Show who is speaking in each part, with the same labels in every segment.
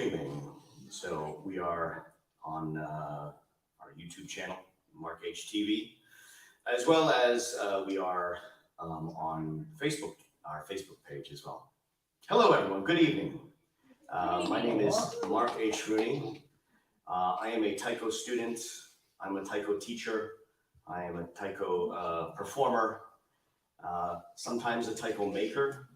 Speaker 1: streaming. So we are on our YouTube channel, Mark H TV, as well as we are on Facebook, our Facebook page as well. Hello, everyone. Good evening. My name is Mark H Rooney. I am a Taiko student. I'm a Taiko teacher. I am a Taiko performer. Sometimes a Taiko maker.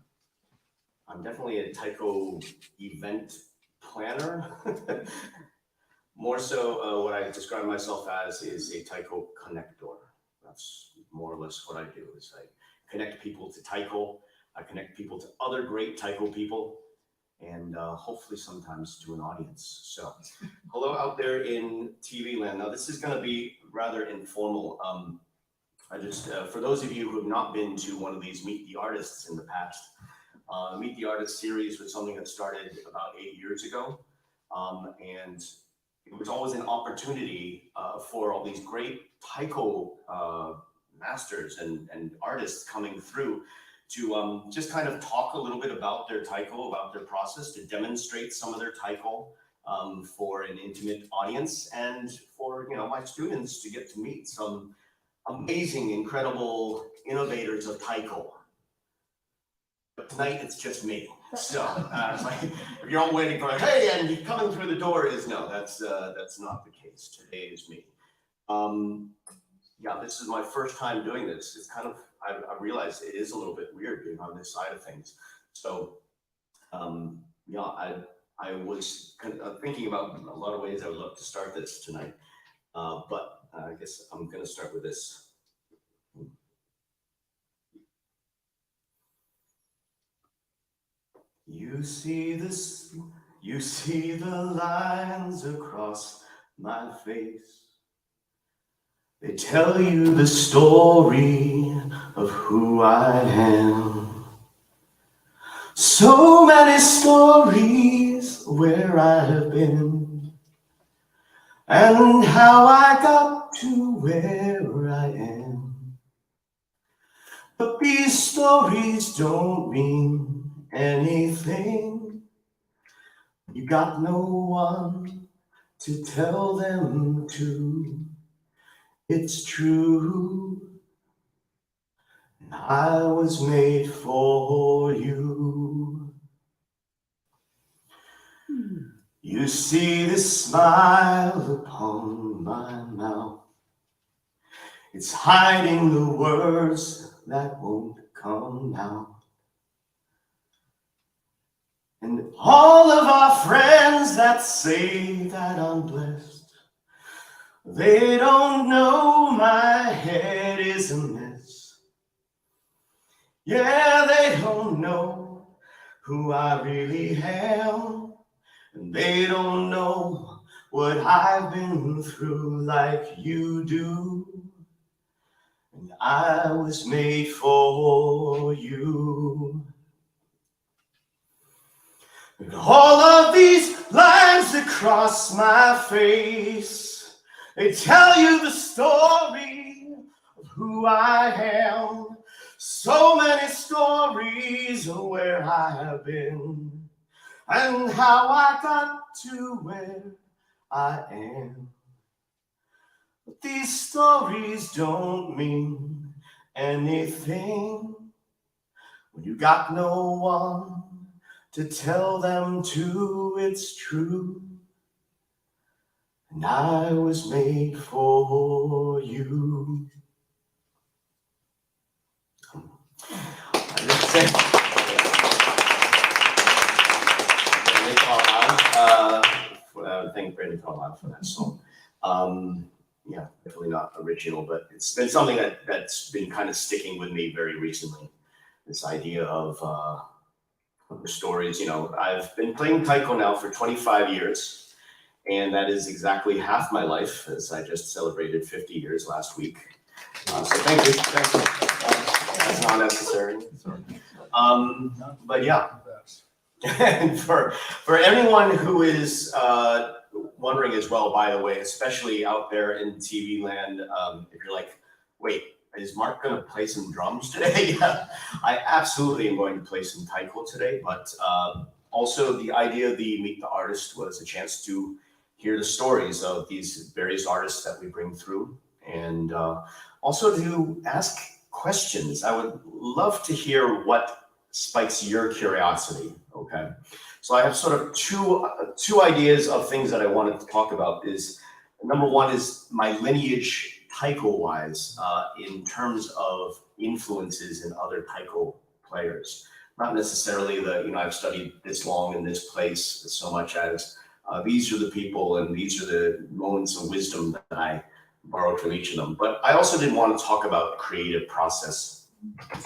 Speaker 1: I'm definitely a Taiko event planner. More so, what I describe myself as is a Taiko connector. That's more or less what I do. Is I connect people to Taiko. I connect people to other great Taiko people, and hopefully sometimes to an audience. So, hello out there in TV land. Now, this is going to be rather informal. I just, for those of you who have not been to one of these Meet the Artists in the past, Meet the Artist series was something that started about 8 years ago. And it was always an opportunity for all these great Taiko masters and artists coming through to just kind of talk a little bit about their Taiko, about their process, to demonstrate some of their Taiko for an intimate audience, and for my students to get to meet some amazing, incredible innovators of Taiko. But tonight it's just me. So like, if you're all waiting for, hey, and you coming through the door, is no, that's not the case. Today is me. Yeah, this is my first time doing this. It's kind of, I realize it is a little bit weird being on this side of things. So yeah, I was kind of thinking about a lot of ways I would love to start this tonight. But I guess I'm going to start with this. You see the lines across my face. They tell you the story of who I am. So many stories where I have been, and how I got to where I am. But these stories don't mean anything. You got no one to tell them to. It's true. I was made for you. You see the smile upon my mouth. It's hiding the words that won't come out. And all of our friends that say that I'm blessed, they don't know my head is a mess. Yeah, they don't know who I really am. And they don't know what I've been through like you do. And I was made for you. And all of these lines across my face, they tell you the story of who I am. So many stories of where I have been, and how I got to where I am. But these stories don't mean anything when you got no one to tell them to. It's true. And I was made for you. Thank Brandon Carlisle for that song. Yeah, definitely not original, but it's been something that's been kind of sticking with me very recently. This idea of the stories. I've been playing Taiko now for 25 years, and that is exactly half my life, as I just celebrated 50 years last week. So thank you. That's not necessary. But yeah. And for anyone who is wondering as well, by the way, especially out there in TV land, if you're like, wait, is Mark going to play some drums today? Yeah, I absolutely am going to play some Taiko today, but Also, the idea of the Meet the Artist was a chance to hear the stories of these various artists that we bring through, and also to ask questions. I would love to hear what spikes your curiosity, okay? So I have sort of two ideas of things that I wanted to talk about. Is number one is my lineage taiko-wise in terms of influences in other taiko players. Not necessarily the, I've studied this long in this place so much as these are the people and these are the moments of wisdom that I borrowed from each of them. But I also didn't want to talk about creative process.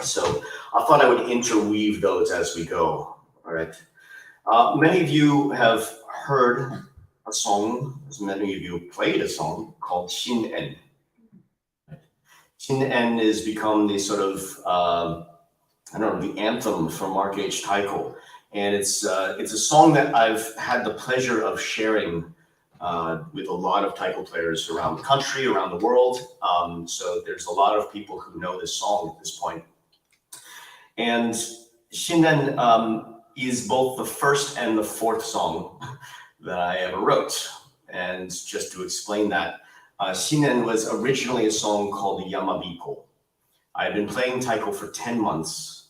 Speaker 1: So I thought I would interweave those as we go, all right? Many of you have heard a song, as many of you played a song called Shin En. Shin En has become the sort of, I don't know, the anthem for Mark H Taiko. And it's a song that I've had the pleasure of sharing with a lot of taiko players around the country, around the world. So there's a lot of people who know this song at this point. And Shinnen is both the first and the fourth song that I ever wrote. And just to explain that, Shinnen was originally a song called Yamabiko. I had been playing taiko for 10 months,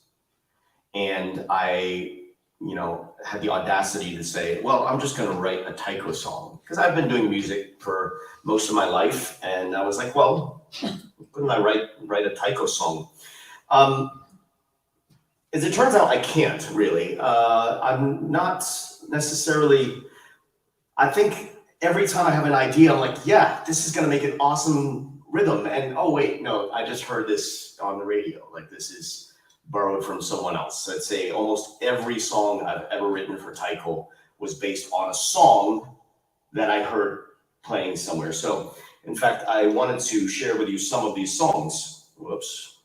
Speaker 1: and I had the audacity to say, well, I'm just going to write a taiko song, because I've been doing music for most of my life. And I was like, well, couldn't I write a taiko song? As it turns out, I can't really. I'm not necessarily, I think every time I have an idea, I'm like, yeah, this is going to make an awesome rhythm. And oh, wait, no, I just heard this on the radio. Like, this is borrowed from someone else. I'd say almost every song I've ever written for taiko was based on a song that I heard playing somewhere. So in fact, I wanted to share with you some of these songs. Whoops.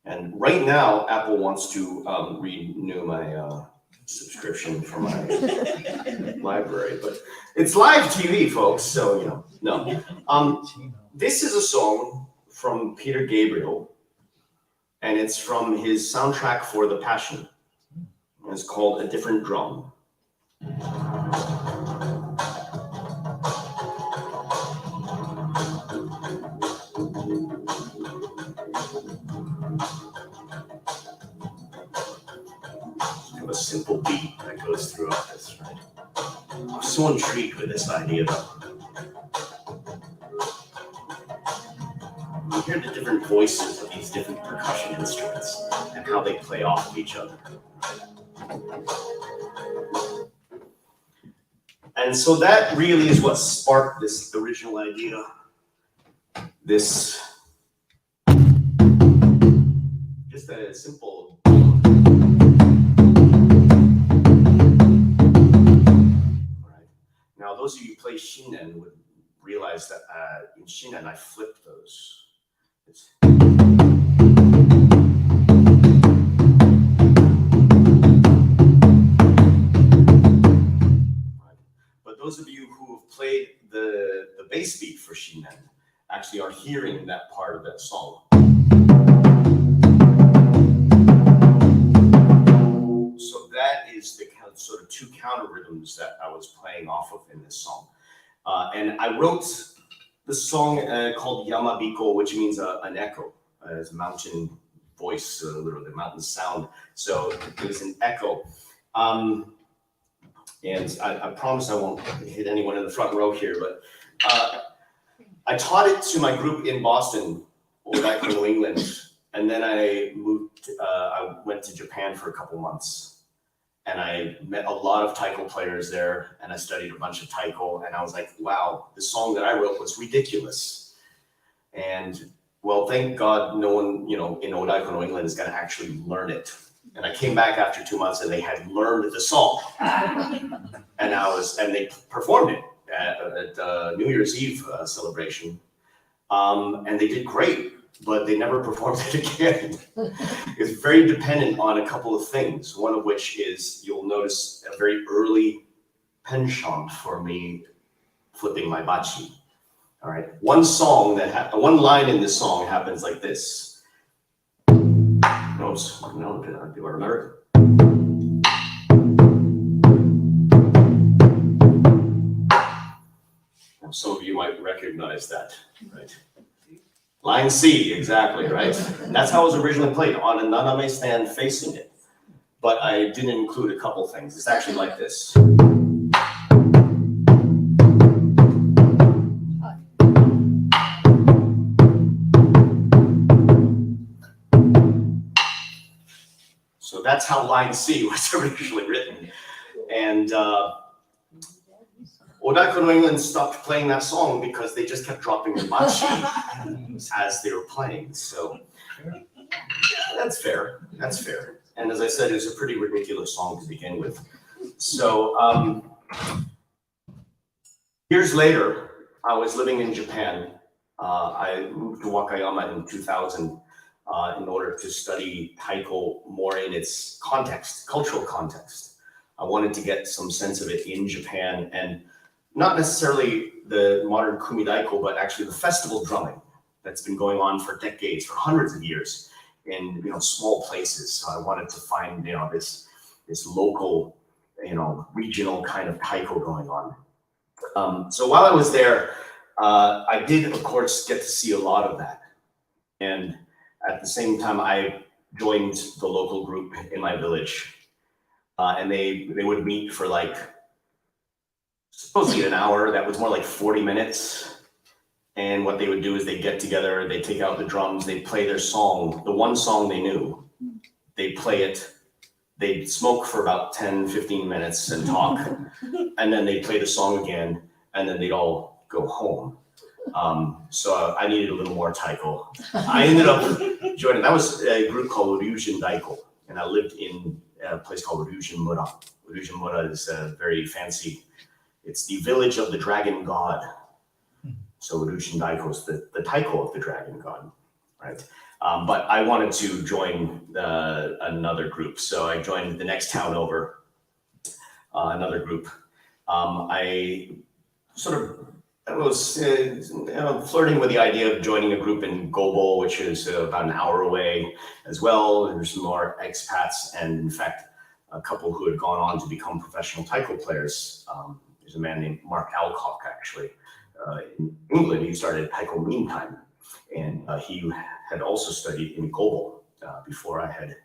Speaker 1: And right now, Apple wants to renew my subscription for my library, but it's live TV, folks. So, no. This is a song from Peter Gabriel, and it's from his soundtrack for The Passion. It's called A Different Drum. Kind of a simple beat that goes throughout this, right? I'm so intrigued with this idea, though. You hear the different voices of these different percussion instruments and how they play off of each other. And so that really is what sparked this original idea. This, just a simple. All right. Now, those of you who play Shinnen would realize that in Shinnen, I flipped those. But those of you who have played the bass beat for Shinnen actually are hearing that part of that song. So that is the kind of sort of two counter rhythms that I was playing off of in this song. And I wrote the song called Yamabiko, which means an echo, as a mountain voice, literally mountain sound. So it was an echo. And I promise I won't hit anyone in the front row here, but I taught it to my group in Boston, back in New England. And then I went to Japan for a couple months. And I met a lot of taiko players there, and I studied a bunch of taiko, and I was like, wow, the song that I wrote was ridiculous. And well, thank God no one, in Odaiko, New England is going to actually learn it. And I came back after 2 months and they had learned the song. and they performed it at New Year's Eve celebration. And they did great. But they never performed it again. It's very dependent on a couple of things. One of which is you'll notice a very early penchant for me flipping my bachi. All right, one line in this song happens like this. No, do I remember? Some of you might recognize that, right? Line C, exactly, right? And that's how it was originally played, on a naname stand facing it. But I didn't include a couple things. It's actually like this. So that's how line C was originally written. And Odako New England stopped playing that song because they just kept dropping the machi as they were playing. So that's fair. That's fair. And as I said, it was a pretty ridiculous song to begin with. So years later, I was living in Japan. I moved to Wakayama in 2000 in order to study Taiko more in its context, cultural context. I wanted to get some sense of it in Japan, and not necessarily the modern kumidaiko, but actually the festival drumming that's been going on for decades, for hundreds of years in small places. So I wanted to find this local regional kind of taiko going on. So while I was there, I did of course get to see a lot of that, and at the same time I joined the local group in my village, and they would meet for like supposedly an hour. That was more like 40 minutes. And what they would do is they'd get together, they'd take out the drums, they'd play their song, the one song they knew. They'd play it, they'd smoke for about 10, 15 minutes and talk, and then they'd play the song again, and then they'd all go home. So I needed a little more taiko. I ended up joining, that was a group called Ryujin Daiko, and I lived in a place called Ryujin Mura. Ryujin Mura is very fancy. It's the village of the dragon god. So Ryujin Daiko is the taiko of the dragon god, right? But I wanted to join another group, so I joined the next town over, another group. I was flirting with the idea of joining a group in Gobo, which is about an hour away as well. There's some more expats, and in fact, a couple who had gone on to become professional taiko players. There's a man named Mark Alcock, actually. In England, he started Taiko Meantime, and he had also studied in Gobo before I had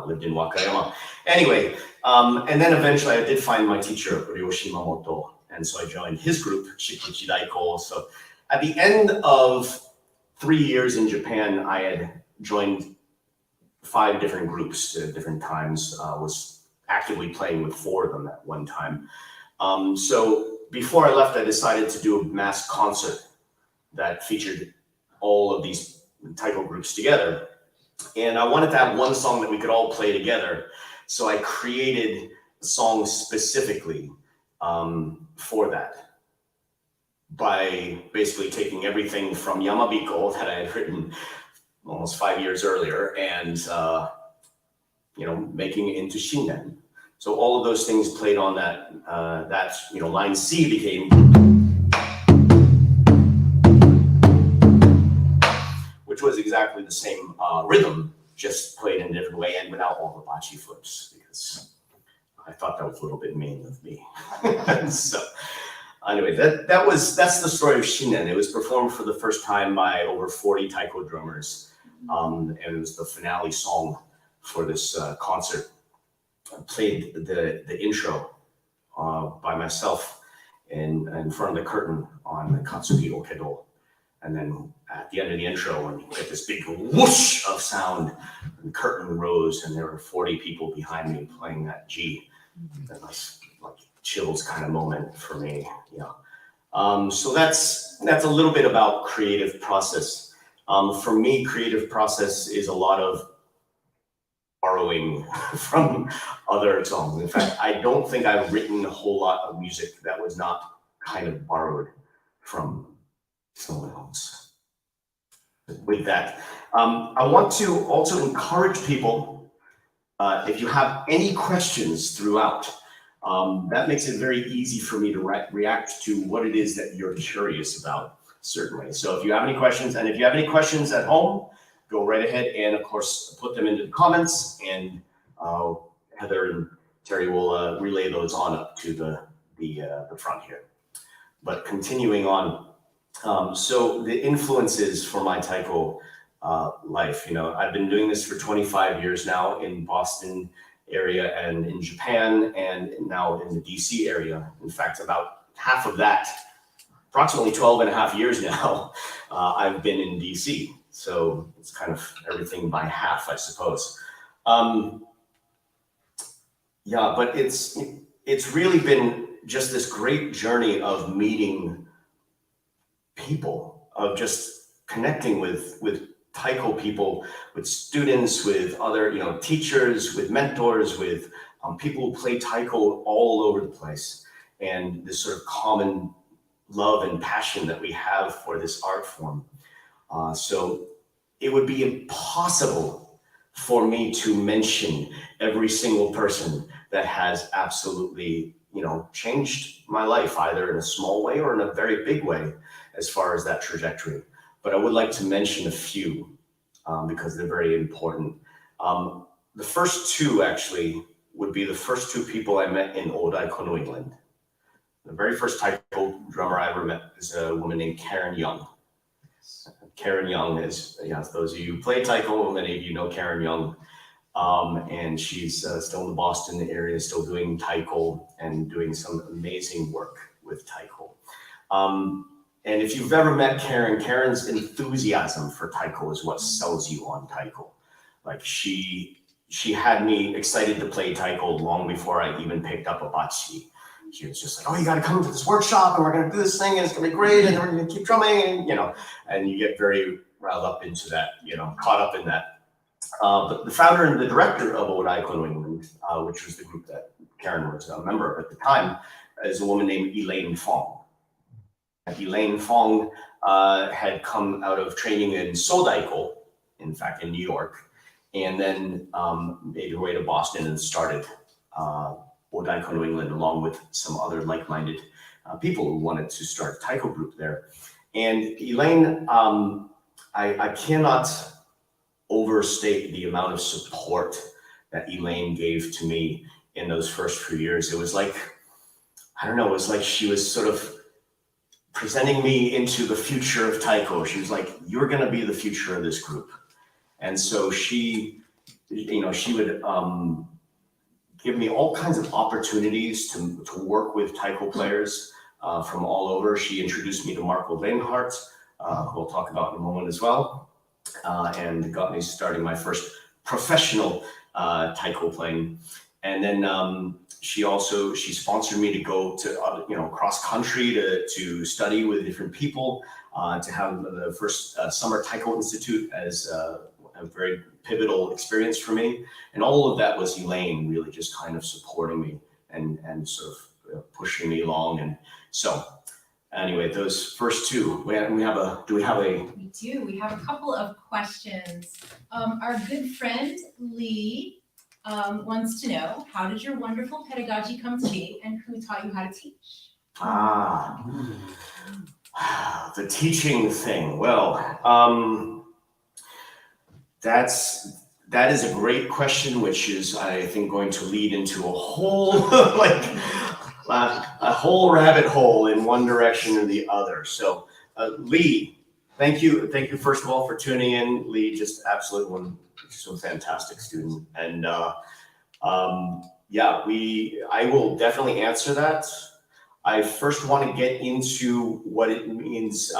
Speaker 1: lived in Wakayama. Anyway, and then eventually I did find my teacher, Ryoshi Mamoto, and so I joined his group, Shikuchi Daiko. So at the end of 3 years in Japan, I had joined 5 different groups at different times, was actively playing with 4 of them at one time. So before I left, I decided to do a mass concert that featured all of these taiko groups together. And I wanted to have one song that we could all play together. So I created a song specifically for that by basically taking everything from Yamabiko that I had written almost 5 years earlier and making it into Shinen. So all of those things played on that, line C became, which was exactly the same rhythm, just played in a different way and without all the bachi flips, because I thought that was a little bit mean of me. So anyway, that's the story of Shinen. It was performed for the first time by over 40 taiko drummers, and it was the finale song for this concert. I played the intro by myself in front of the curtain on the Katsugi Okedo. And then at the end of the intro, when you get this big whoosh of sound, the curtain rose and there were 40 people behind me playing that G. That was like chills kind of moment for me. So that's a little bit about creative process. For me, creative process is a lot of borrowing from other songs. In fact, I don't think I've written a whole lot of music that was not kind of borrowed from someone else. With that, I want to also encourage people, if you have any questions throughout, that makes it very easy for me to react to what it is that you're curious about, certainly. So if you have any questions, and if you have any questions at home, go right ahead and, of course, put them into the comments, and Heather and Terry will relay those on up to the front here. But continuing on, so the influences for my Taiko life, I've been doing this for 25 years now in Boston area and in Japan and now in the DC area. In fact, about half of that, approximately 12 and a half years now, I've been in DC. So it's kind of everything by half, I suppose. Yeah, but it's really been just this great journey of meeting people, of just connecting with Taiko people, with students, with other teachers, with mentors, with people who play Taiko all over the place, and this sort of common love and passion that we have for this art form. So it would be impossible for me to mention every single person that has absolutely changed my life, either in a small way or in a very big way as far as that trajectory. But I would like to mention a few because they're very important. The first two actually would be the first two people I met in Old Taiko, New England. The very first Taiko drummer I ever met is a woman named Karen Young. Karen Young is, those of you who play Taiko, many of you know Karen Young. And she's still in the Boston area, still doing Taiko and doing some amazing work with Taiko. And if you've ever met Karen, Karen's enthusiasm for Taiko is what sells you on Taiko. Like she had me excited to play Taiko long before I even picked up a bachi. She was just like, "Oh, you got to come to this workshop, and we're going to do this thing, and it's going to be great, and we're going to keep drumming," and and you get very riled up into that, caught up in that. But the founder and the director of Old Taiko, New England, which was the group that Karen was a member of at the time, is a woman named Elaine Fong. Elaine Fong had come out of training in Sodaiko, in fact, in New York, and then made her way to Boston and started Old Taiko, New England, along with some other like-minded people who wanted to start a Taiko group there. And Elaine, I cannot overstate the amount of support that Elaine gave to me in those first few years. It was like, I don't know, it was like she was sort of presenting me into the future of Taiko. She was like, "You're going to be the future of this group." And so she would give me all kinds of opportunities to work with Taiko players from all over. She introduced me to Marco Reinhardt, who we'll talk about in a moment as well, and got me starting my first professional Taiko playing. And then she sponsored me to go to cross country to study with different people, to have the first summer Taiko Institute as a very pivotal experience for me. And all of that was Elaine really just kind of supporting me and sort of pushing me along. And so anyway, those first two, do we have a?
Speaker 2: We do. We have a couple of questions. Our good friend Lee wants to know, how did your wonderful pedagogy come to be, and who taught you how to teach?
Speaker 1: The teaching thing. Well, that is a great question, which is, I think, going to lead into a whole a whole rabbit hole in one direction or the other. So, Lee, thank you first of all for tuning in. Lee, just absolutely one so fantastic student, and I will definitely answer that. I first want to get into what it means.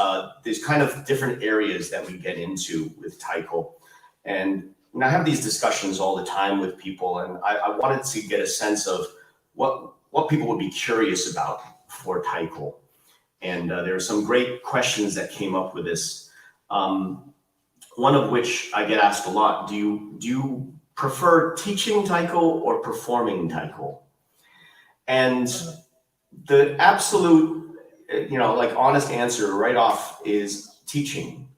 Speaker 1: There's kind of different areas that we get into with Taiko. And I have these discussions all the time with people, and I wanted to get a sense of what people would be curious about for Taiko. And there are some great questions that came up with this. One of which I get asked a lot: do you prefer teaching Taiko or performing Taiko? And the absolute, honest answer right off is teaching.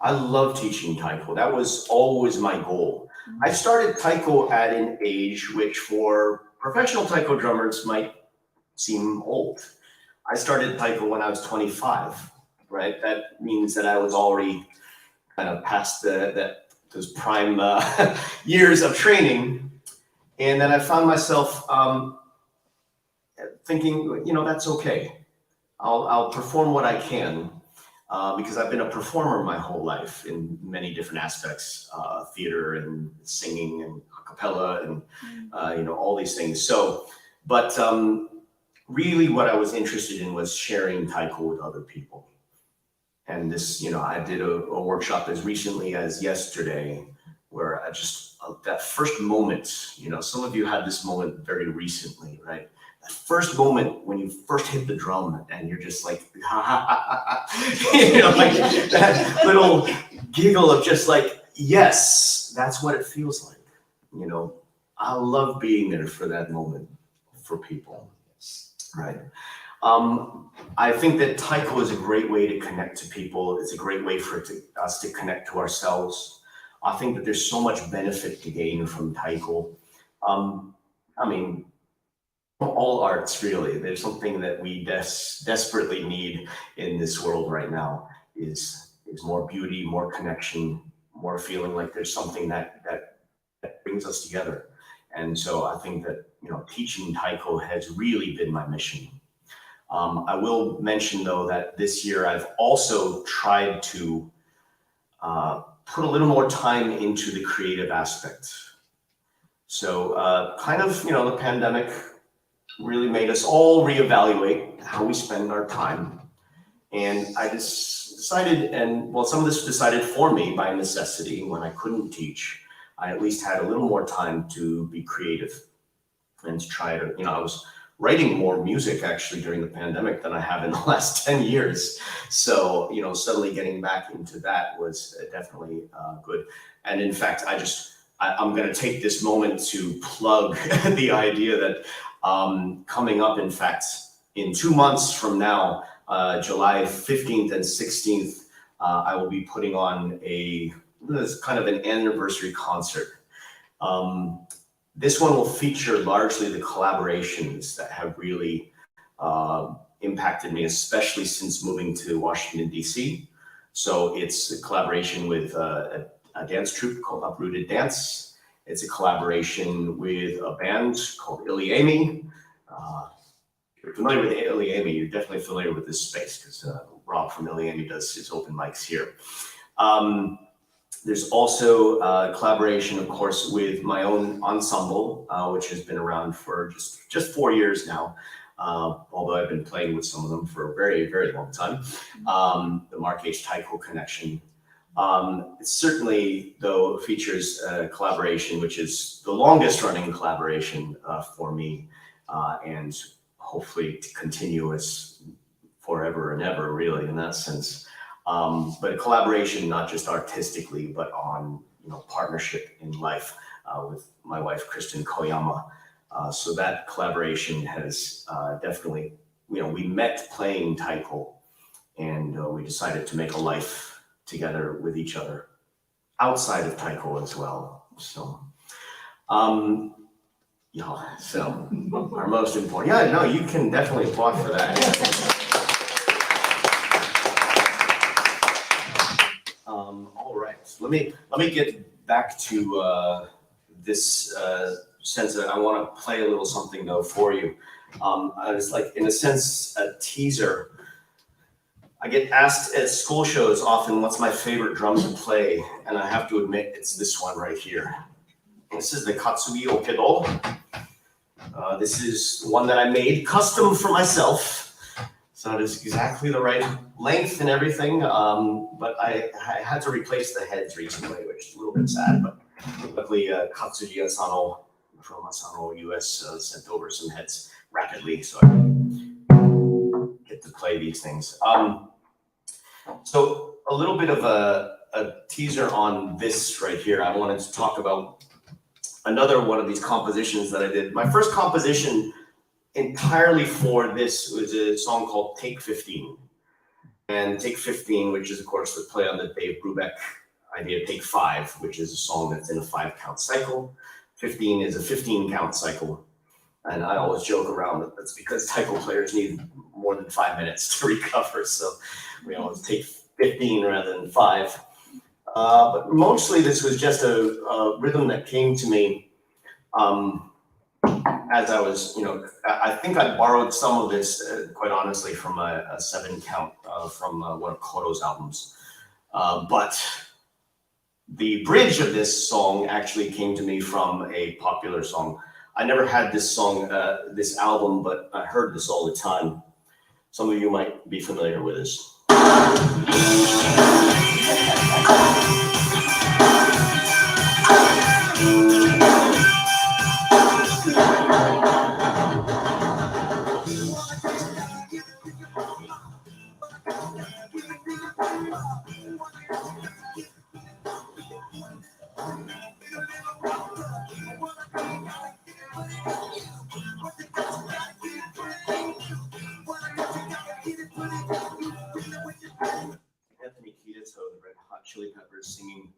Speaker 1: I love teaching Taiko. That was always my goal. I started Taiko at an age which for professional Taiko drummers might seem old. I started Taiko when I was 25, right? That means that I was already kind of past those prime years of training. And then I found myself thinking, that's okay. I'll perform what I can, because I've been a performer my whole life in many different aspects, theater and singing and a cappella and all these things. So, but really what I was interested in was sharing Taiko with other people. And this, I did a workshop as recently as yesterday where I just, that first moment, some of you had this moment very recently, right? That first moment when you first hit the drum and you're just like, like that little giggle of just like, yes, that's what it feels like. I love being there for that moment for people, right? I think that Taiko is a great way to connect to people. It's a great way for us to connect to ourselves. I think that there's so much benefit to gain from Taiko. All arts really. There's something that we desperately need in this world right now is more beauty, more connection, more feeling like there's something that brings us together. And so I think that teaching Taiko has really been my mission. I will mention though that this year I've also tried to put a little more time into the creative aspect. So the pandemic really made us all reevaluate how we spend our time. And I just decided, some of this was decided for me by necessity. When I couldn't teach, I at least had a little more time to be creative and to try to, I was writing more music actually during the pandemic than I have in the last 10 years. So, suddenly getting back into that was definitely good. And in fact, I'm going to take this moment to plug the idea that coming up, in fact, in 2 months from now, July 15th and 16th, I will be putting on this kind of an anniversary concert. This one will feature largely the collaborations that have really impacted me, especially since moving to Washington, D.C. So it's a collaboration with a dance troupe called Uprooted Dance. It's a collaboration with a band called Iliami. If you're familiar with Iliami, you're definitely familiar with this space because Rob from Iliami does his open mics here. There's also a collaboration, of course, with my own ensemble, which has been around for just 4 years now, although I've been playing with some of them for a very, very long time. The Mark H Taiko connection. It certainly, though, features a collaboration, which is the longest running collaboration for me, and hopefully to continue as forever and ever, really, in that sense. But a collaboration, not just artistically, but on partnership in life with my wife, Kristen Koyama. So that collaboration has definitely, we met playing Taiko, and we decided to make a life together with each other outside of Taiko as well. So, so our most important. Yeah, no, you can definitely applaud for that. All right, let me get back to this sense that I want to play a little something though for you. It's like, in a sense, a teaser. I get asked at school shows often what's my favorite drum to play, and I have to admit it's this one right here. This is the Katsugi Okedo. This is one that I made custom for myself. So it is exactly the right length and everything, but I had to replace the heads recently, which is a little bit sad, but luckily Katsuji Asano from Asano US sent over some heads rapidly, so I get to play these things. So a little bit of a teaser on this right here. I wanted to talk about another one of these compositions that I did. My first composition entirely for this was a song called Take 15. And Take 15, which is of course the play on the Dave Brubeck idea, Take 5, which is a song that's in a 5-count cycle. 15 is a 15-count cycle. And I always joke around that that's because Taiko players need more than 5 minutes to recover. So we always take 15 rather than 5. But mostly this was just a rhythm that came to me as I was, I think I borrowed some of this, quite honestly, from a 7 count from one of Koro's albums. But the bridge of this song actually came to me from a popular song. I never had this song, this album, but I heard this all the time. Some of you might be familiar with this. The Red Hot Chili Peppers singing,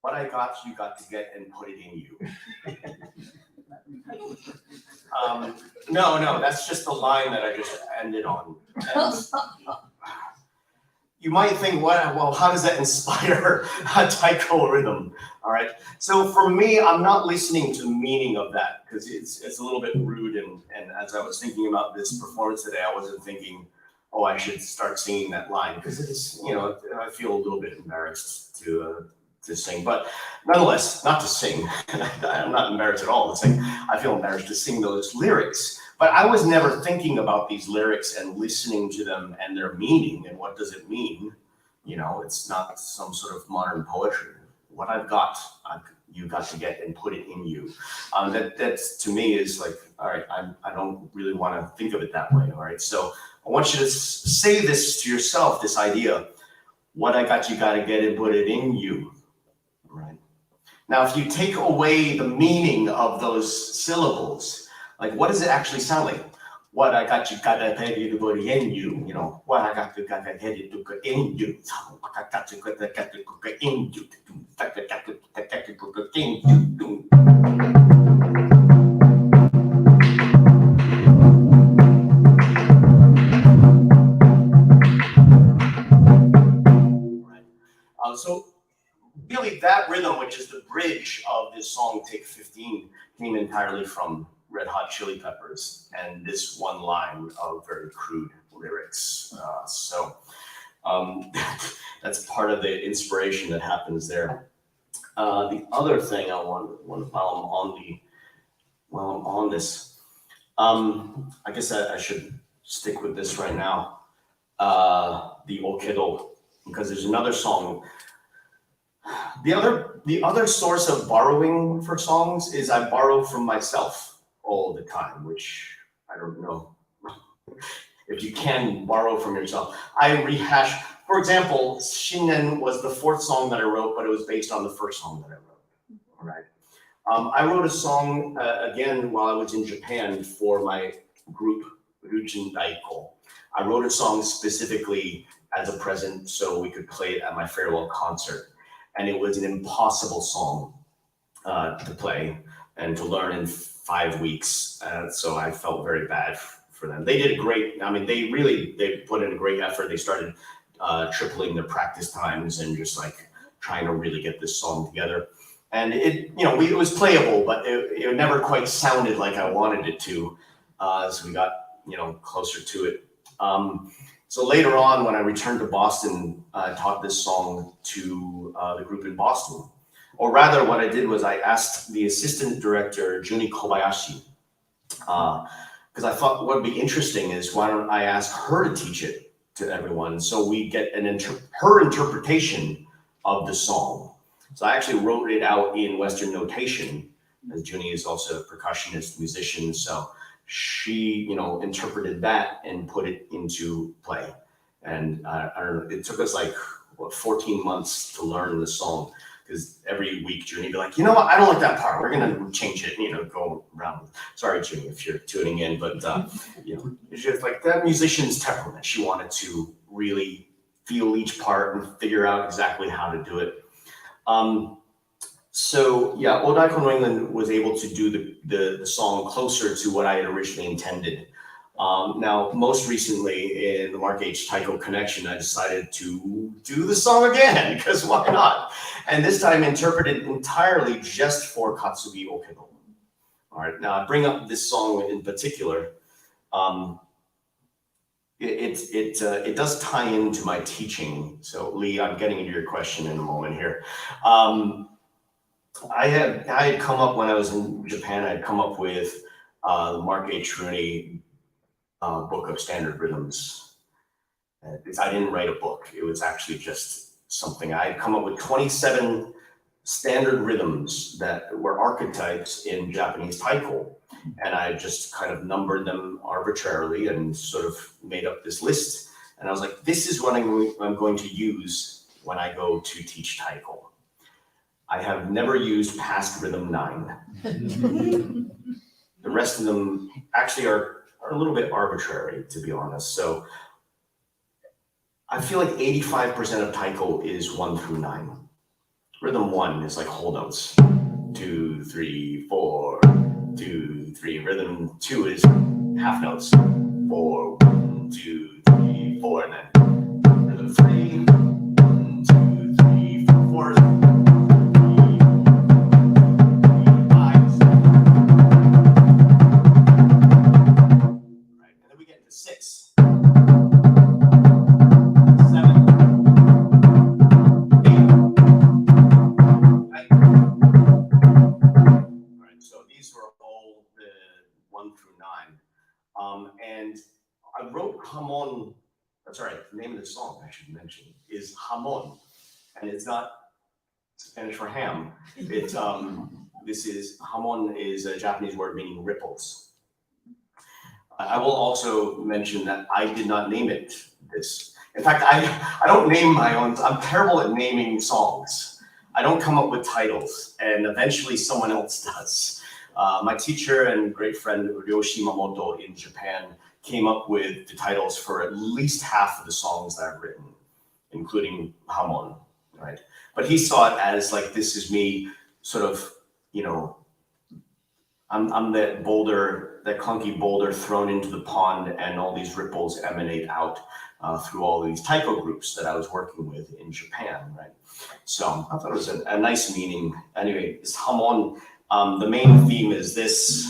Speaker 1: "What I got, you got to get and put it in you." No, that's just the line that I just ended on. And you might think, well, how does that inspire a Taiko rhythm? All right. So for me, I'm not listening to the meaning of that because it's a little bit rude. And as I was thinking about this performance today, I wasn't thinking, oh, I should start singing that line because it's, I feel a little bit embarrassed to sing, but nonetheless, not to sing. I'm not embarrassed at all to sing. I feel embarrassed to sing those lyrics, but I was never thinking about these lyrics and listening to them and their meaning and what does it mean. It's not some sort of modern poetry. What I've got, you got to get and put it in you. That's to me is like, all right, I don't really want to think of it that way. All right, so I want you to say this to yourself, this idea, what I got, you got to get and put it in you. Right. Now, if you take away the meaning of those syllables, like what does it actually sound like? What I got, you got to put it in you. What I got, you got to get it in you. What I got, you got to get it in you. So really that rhythm, which is the bridge of this song, Take 15, came entirely from Red Hot Chili Peppers and this one line of very crude lyrics. That's part of the inspiration that happens there. The other thing I want while I'm on this, I guess I should stick with this right now. The Okedo, because there's another song. The other source of borrowing for songs is I borrow from myself all the time, which I don't know if you can borrow from yourself. I rehash, for example, Shinnen was the 4th song that I wrote, but it was based on the 1st song that I wrote. All right. I wrote a song again while I was in Japan for my group Ryujin Taiko. I wrote a song specifically as a present so we could play it at my farewell concert. And it was an impossible song to play and to learn in 5 weeks. So I felt very bad for them. They did great. I mean, they put in a great effort. They started tripling their practice times and just like trying to really get this song together. And it was playable, but it never quite sounded like I wanted it to as we got, closer to it. So later on, when I returned to Boston, I taught this song to the group in Boston. Or rather, what I did was I asked the assistant director, Juni Kobayashi, because I thought what would be interesting is why don't I ask her to teach it to everyone so we get her interpretation of the song. So I actually wrote it out in Western notation, as Juni is also a percussionist, musician, so she, interpreted that and put it into play. And I don't know, it took us like 14 months to learn the song because every week Junie would be like, you know what, I don't like that part. We're gonna change it, go around. Sorry, Junie, if you're tuning in, but it's just like that musician's temperament. She wanted to really feel each part and figure out exactly how to do it. So yeah, Odaiko New England was able to do the song closer to what I had originally intended. Now, most recently in the Mark H Taiko connection, I decided to do the song again because why not? And this time interpreted entirely just for Katsugi Okedo. All right, now I bring up this song in particular. It does tie into my teaching. So Lee, I'm getting into your question in a moment here. I had come up when I was in Japan. I had come up with the Mark H Rooney book of standard rhythms. I didn't write a book. It was actually just something. I had come up with 27 standard rhythms that were archetypes in Japanese taiko. And I just kind of numbered them arbitrarily and sort of made up this list. And I was like, this is what I'm going to use when I go to teach taiko. I have never used past rhythm 9. The rest of them actually are a little bit arbitrary, to be honest. So I feel like 85% of taiko is 1 through 9. Rhythm 1 is like whole notes. 2, 3, 4, 2, 3. Rhythm 2 is half notes. 4, 1, 2, 3, 4, and then rhythm 3, 1, 2, 3, 4, 4. Six, 7, 8. Right? All right, so these were all the 1 through 9. And I wrote Hamon, that's right, the name of the song I should mention is Hamon. And it's not Spanish for ham. It's Hamon is a Japanese word meaning ripples. I will also mention that I did not name it this. In fact, I don't name my own. I'm terrible at naming songs. I don't come up with titles, and eventually someone else does. My teacher and great friend Ryoshi Mamoto in Japan came up with the titles for at least half of the songs that I've written, including Hamon, right? But he saw it as like, this is me sort of, I'm that boulder, that clunky boulder thrown into the pond, and all these ripples emanate out through all these taiko groups that I was working with in Japan, right? So I thought it was a nice meaning. Anyway, this Hamon, the main theme is this.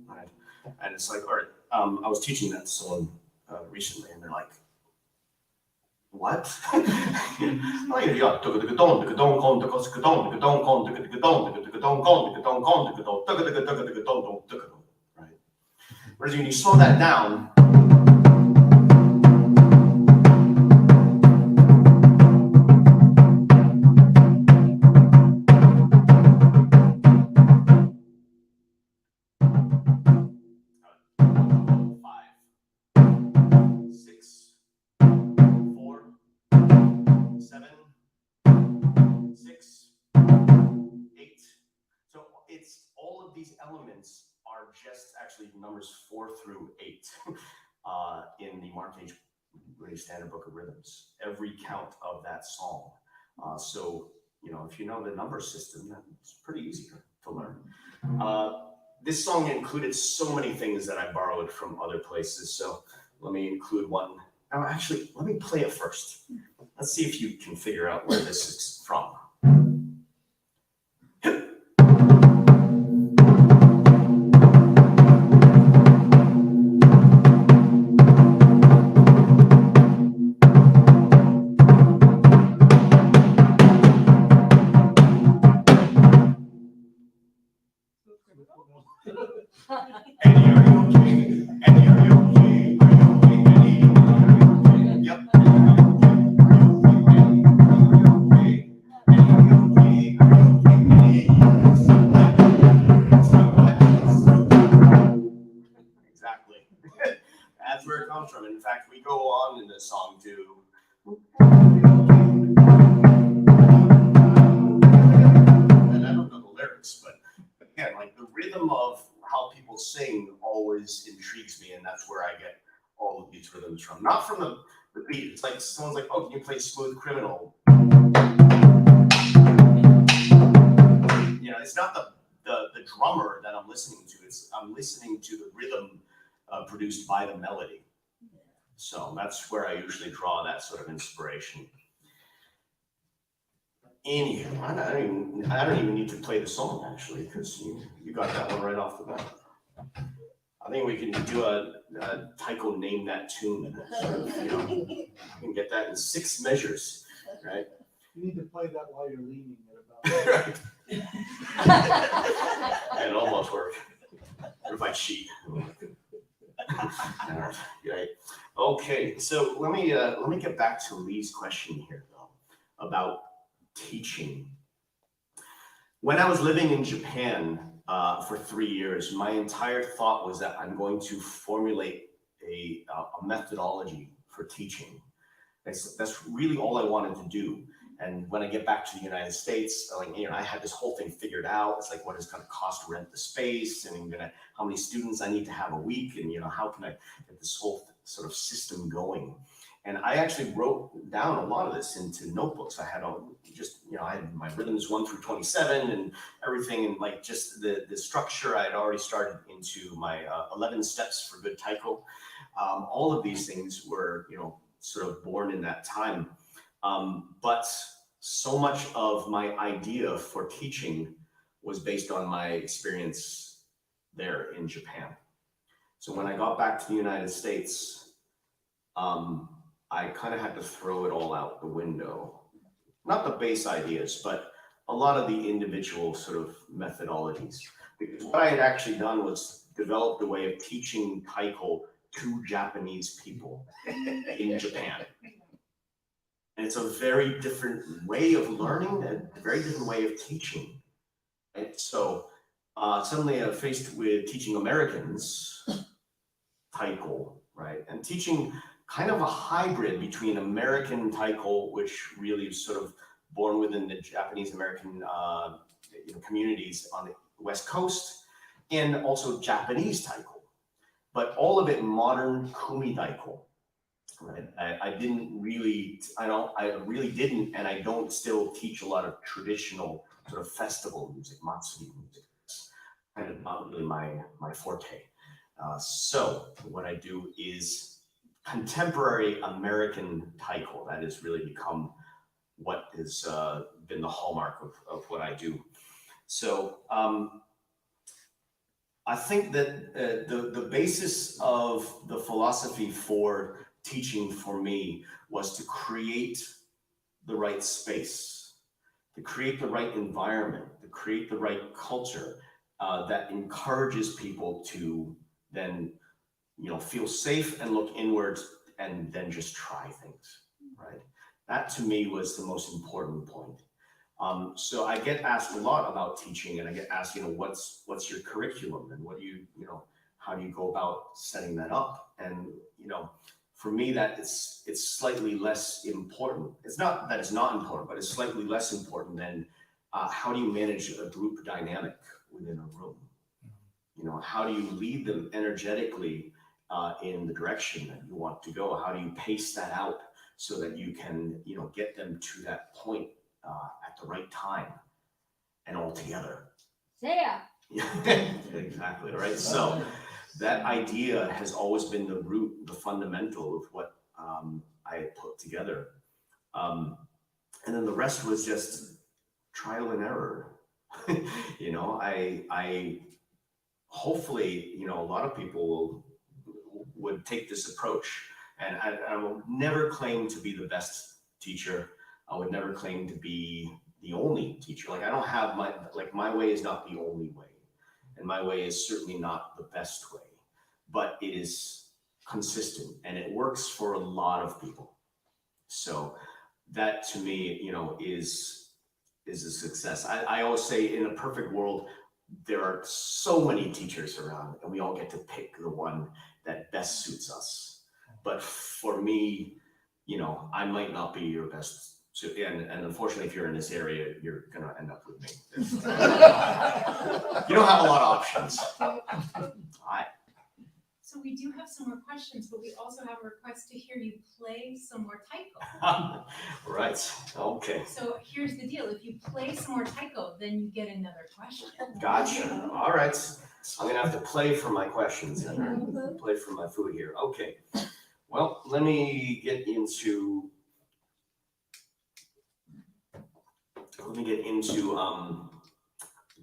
Speaker 1: Right. And it's like, all right, I was teaching that to someone recently, and they're like, what? Right? Whereas when you slow that down, it's all of these elements are just actually numbers 4 through 8 in the Mark H Rooney Standard Book of Rhythms. Every count of that song. So if you know the number system, it's pretty easy to learn. This song included so many things that I borrowed from other places. So let me include one. Oh, actually, let me play it first. Let's see if you can figure out where this is from. Eddie, are you okay? Eddie, are you okay? Are you okay, Eddie? Yep. Exactly. That's where it comes from. In fact, we go on in this song to. And I don't know the lyrics, but again, like the rhythm of how people sing always intrigues me, and that's where I get all of these rhythms from. Not from the beat. It's like someone's like, oh, can you play Smooth Criminal? It's not the drummer that I'm listening to. I'm listening to the rhythm produced by the melody. So that's where I usually draw that sort of inspiration. Anywho, I don't even need to play the song actually, because you got that one right off the bat. I think we can do a Taiko name that tune. Sort of, you know, we can get that in 6 measures, right?
Speaker 3: You need to play that while you're leaning at about.
Speaker 1: Right. It almost worked. What if I cheat? Right. Okay, so let me get back to Lee's question here though about teaching. When I was living in Japan for 3 years, my entire thought was that I'm going to formulate a methodology for teaching. That's really all I wanted to do. And when I get back to the United States, like, you know, I had this whole thing figured out. It's like, what is going to cost to rent the space, and how many students I need to have a week, and how can I get this whole sort of system going? And I actually wrote down a lot of this into notebooks. I had I had my rhythms 1 through 27 and everything, and like just the structure I had already started into my 11 steps for good Taiko. All of these things were, sort of born in that time. But so much of my idea for teaching was based on my experience there in Japan. So when I got back to the United States, I kind of had to throw it all out the window. Not the base ideas, but a lot of the individual sort of methodologies. Because what I had actually done was developed a way of teaching Taiko to Japanese people in Japan. And it's a very different way of learning, a very different way of teaching. Right? So suddenly I'm faced with teaching Americans Taiko, right? And teaching kind of a hybrid between American Taiko, which really is sort of born within the Japanese American communities on the West Coast, and also Japanese Taiko, but all of it modern Kumi Taiko. Right. I really didn't, and I don't still teach a lot of traditional sort of festival music, matsuri music. It's kind of not really my forte. So what I do is contemporary American Taiko. That has really become what has been the hallmark of what I do. So I think that the basis of the philosophy for teaching for me was to create the right space, to create the right environment, to create the right culture that encourages people to then, feel safe and look inwards and then just try things, right? That to me was the most important point. So I get asked a lot about teaching, and I get asked, what's your curriculum, and what do you, how do you go about setting that up? And, for me, that it's slightly less important. It's not that it's not important, but it's slightly less important than how do you manage a group dynamic within a room? How do you lead them energetically in the direction that you want to go? How do you pace that out so that you can, get them to that point at the right time and all together?
Speaker 4: Yeah.
Speaker 1: Exactly, right? So that idea has always been the root, the fundamental of what I had put together. And then the rest was just trial and error. I hopefully, a lot of people would take this approach. And I will never claim to be the best teacher. I would never claim to be the only teacher. Like, I don't have my way is not the only way. And my way is certainly not the best way, but it is consistent and it works for a lot of people. So that to me, is a success. I always say, in a perfect world, there are so many teachers around and we all get to pick the one that best suits us. But for me, I might not be your best. So, and unfortunately, if you're in this area, you're going to end up with me. You don't have a lot of options.
Speaker 2: So we do have some more questions, but we also have a request to hear you play some more Taiko.
Speaker 1: Right. Okay.
Speaker 2: So here's the deal. If you play some more Taiko, then you get another question.
Speaker 1: Gotcha. All right. I'm going to have to play for my questions and play for my food here. Okay. Well, let me get into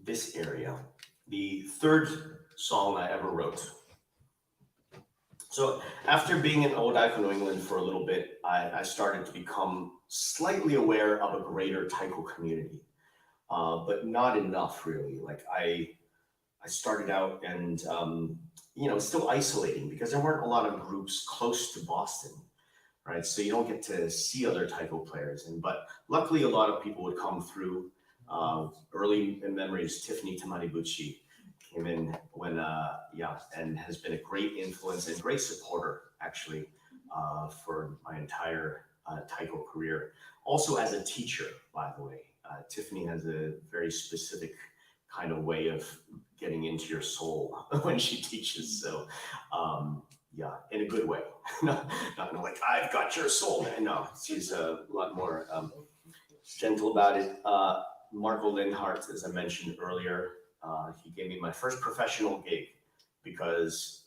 Speaker 1: this area. The third song I ever wrote. So after being in Old Taiko, New England for a little bit, I started to become slightly aware of a greater Taiko community, but not enough really. Like I started out and it's still isolating because there weren't a lot of groups close to Boston, right? So you don't get to see other Taiko players. But luckily, a lot of people would come through. Early in memories, Tiffany Tamaribuchi came in when, and has been a great influence and great supporter, actually, for my entire Taiko career. Also as a teacher, by the way. Tiffany has a very specific kind of way of getting into your soul when she teaches. So, in a good way. Not like, I've got your soul, man. No, she's a lot more gentle about it. Marco Lindhart, as I mentioned earlier, he gave me my first professional gig because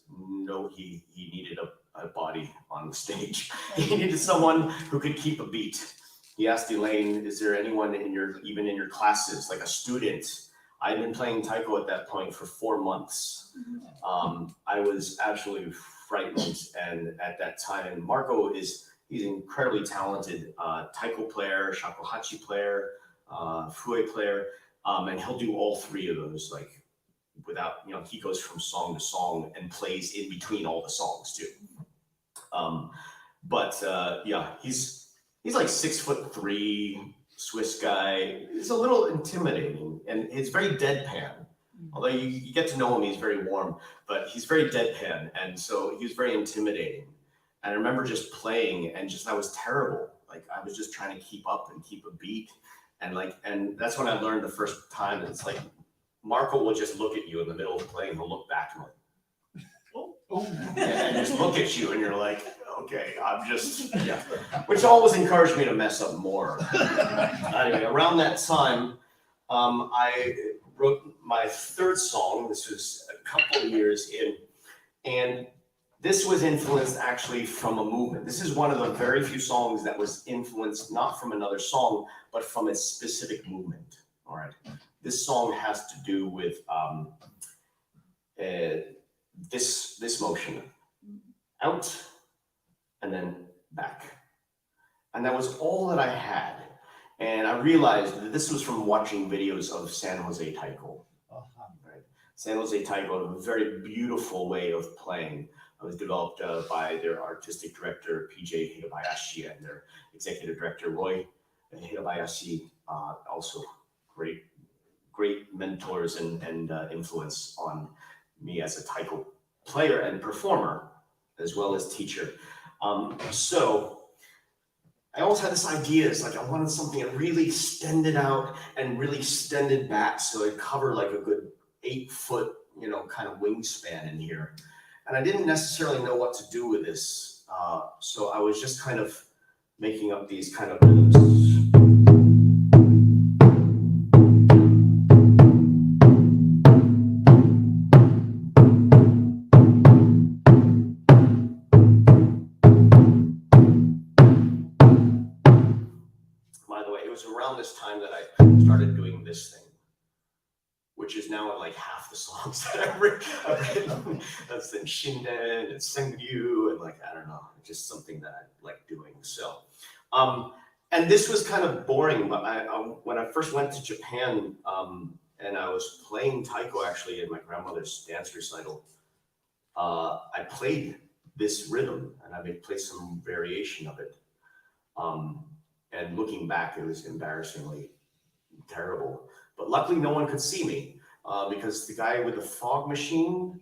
Speaker 1: he needed a body on the stage. He needed someone who could keep a beat. He asked Elaine, is there anyone even in your classes, like a student? I'd been playing Taiko at that point for 4 months. I was absolutely frightened, and at that time, Marco he's an incredibly talented Taiko player, shakuhachi player, fue player, and he'll do all three of those like without, he goes from song to song and plays in between all the songs too. He's like 6'3" Swiss guy. It's a little intimidating, and it's very deadpan. Although you get to know him, he's very warm, but he's very deadpan, and so he was very intimidating. And I remember just playing, and I was terrible. Like I was just trying to keep up and keep a beat, and that's when I learned the first time that it's like Marco will just look at you in the middle of playing, he'll look back and and just look at you, and you're like, okay, which always encouraged me to mess up more. Anyway, around that time, I wrote my third song. This was a couple of years in, and this was influenced actually from a movement. This is one of the very few songs that was influenced not from another song, but from a specific movement. All right, this song has to do with this motion, out and then back, and that was all that I had. And I realized that this was from watching videos of San Jose Taiko. Right? San Jose Taiko, a very beautiful way of playing. It was developed by their artistic director, PJ Hirabayashi, and their executive director, Roy Hirabayashi. Also great mentors and influence on me as a Taiko player and performer, as well as teacher. So I always had this idea, it's like I wanted something that really extended out and really extended back, so it covered like a good 8-foot, kind of wingspan in here. And I didn't necessarily know what to do with this, so I was just kind of making up these kind of rhythms. Around this time that I started doing this thing, which is now like half the songs that I've written. That's in Shinden and Sengyu, and I don't know, just something that I like doing. So, and this was kind of boring, but when I first went to Japan, and I was playing Taiko actually at my grandmother's dance recital, I played this rhythm, and I would play some variation of it. And looking back, it was embarrassingly terrible. But luckily, no one could see me because the guy with the fog machine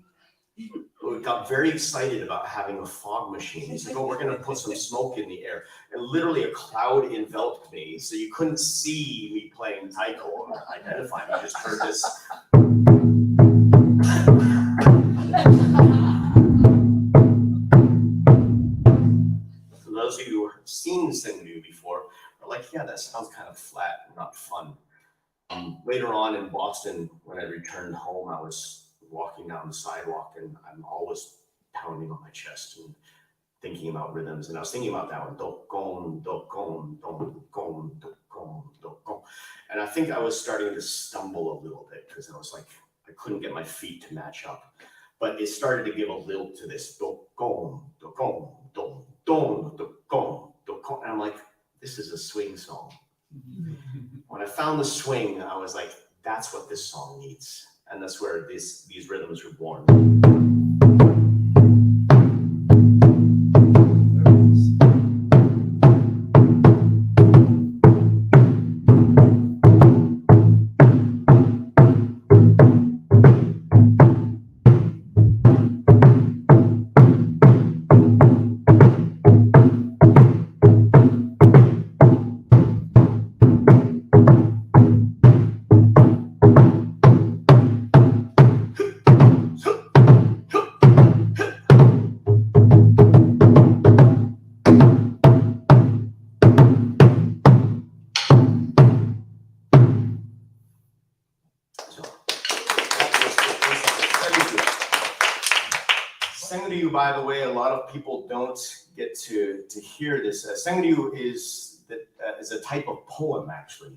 Speaker 1: got very excited about having a fog machine. He's like, oh, we're going to put some smoke in the air. And literally a cloud enveloped me, so you couldn't see me playing Taiko or identify me. You just heard this. For those of you who have seen Sengyu before, are like, yeah, that sounds kind of flat and not fun. Later on in Boston, when I returned home, I was walking down the sidewalk and I'm always pounding on my chest and thinking about rhythms, and I was thinking about that one, do gong, do gong, do gong, do gong, do gong. And I think I was starting to stumble a little bit because I was like, I couldn't get my feet to match up. But it started to give a lilt to this do gong, do gong, do gong, do gong, do gong. And I'm like, this is a swing song. When I found the swing, I was like, that's what this song needs. And that's where these rhythms were born. Sengriu, by the way, a lot of people don't get to hear this. Sengriu is a type of poem, actually.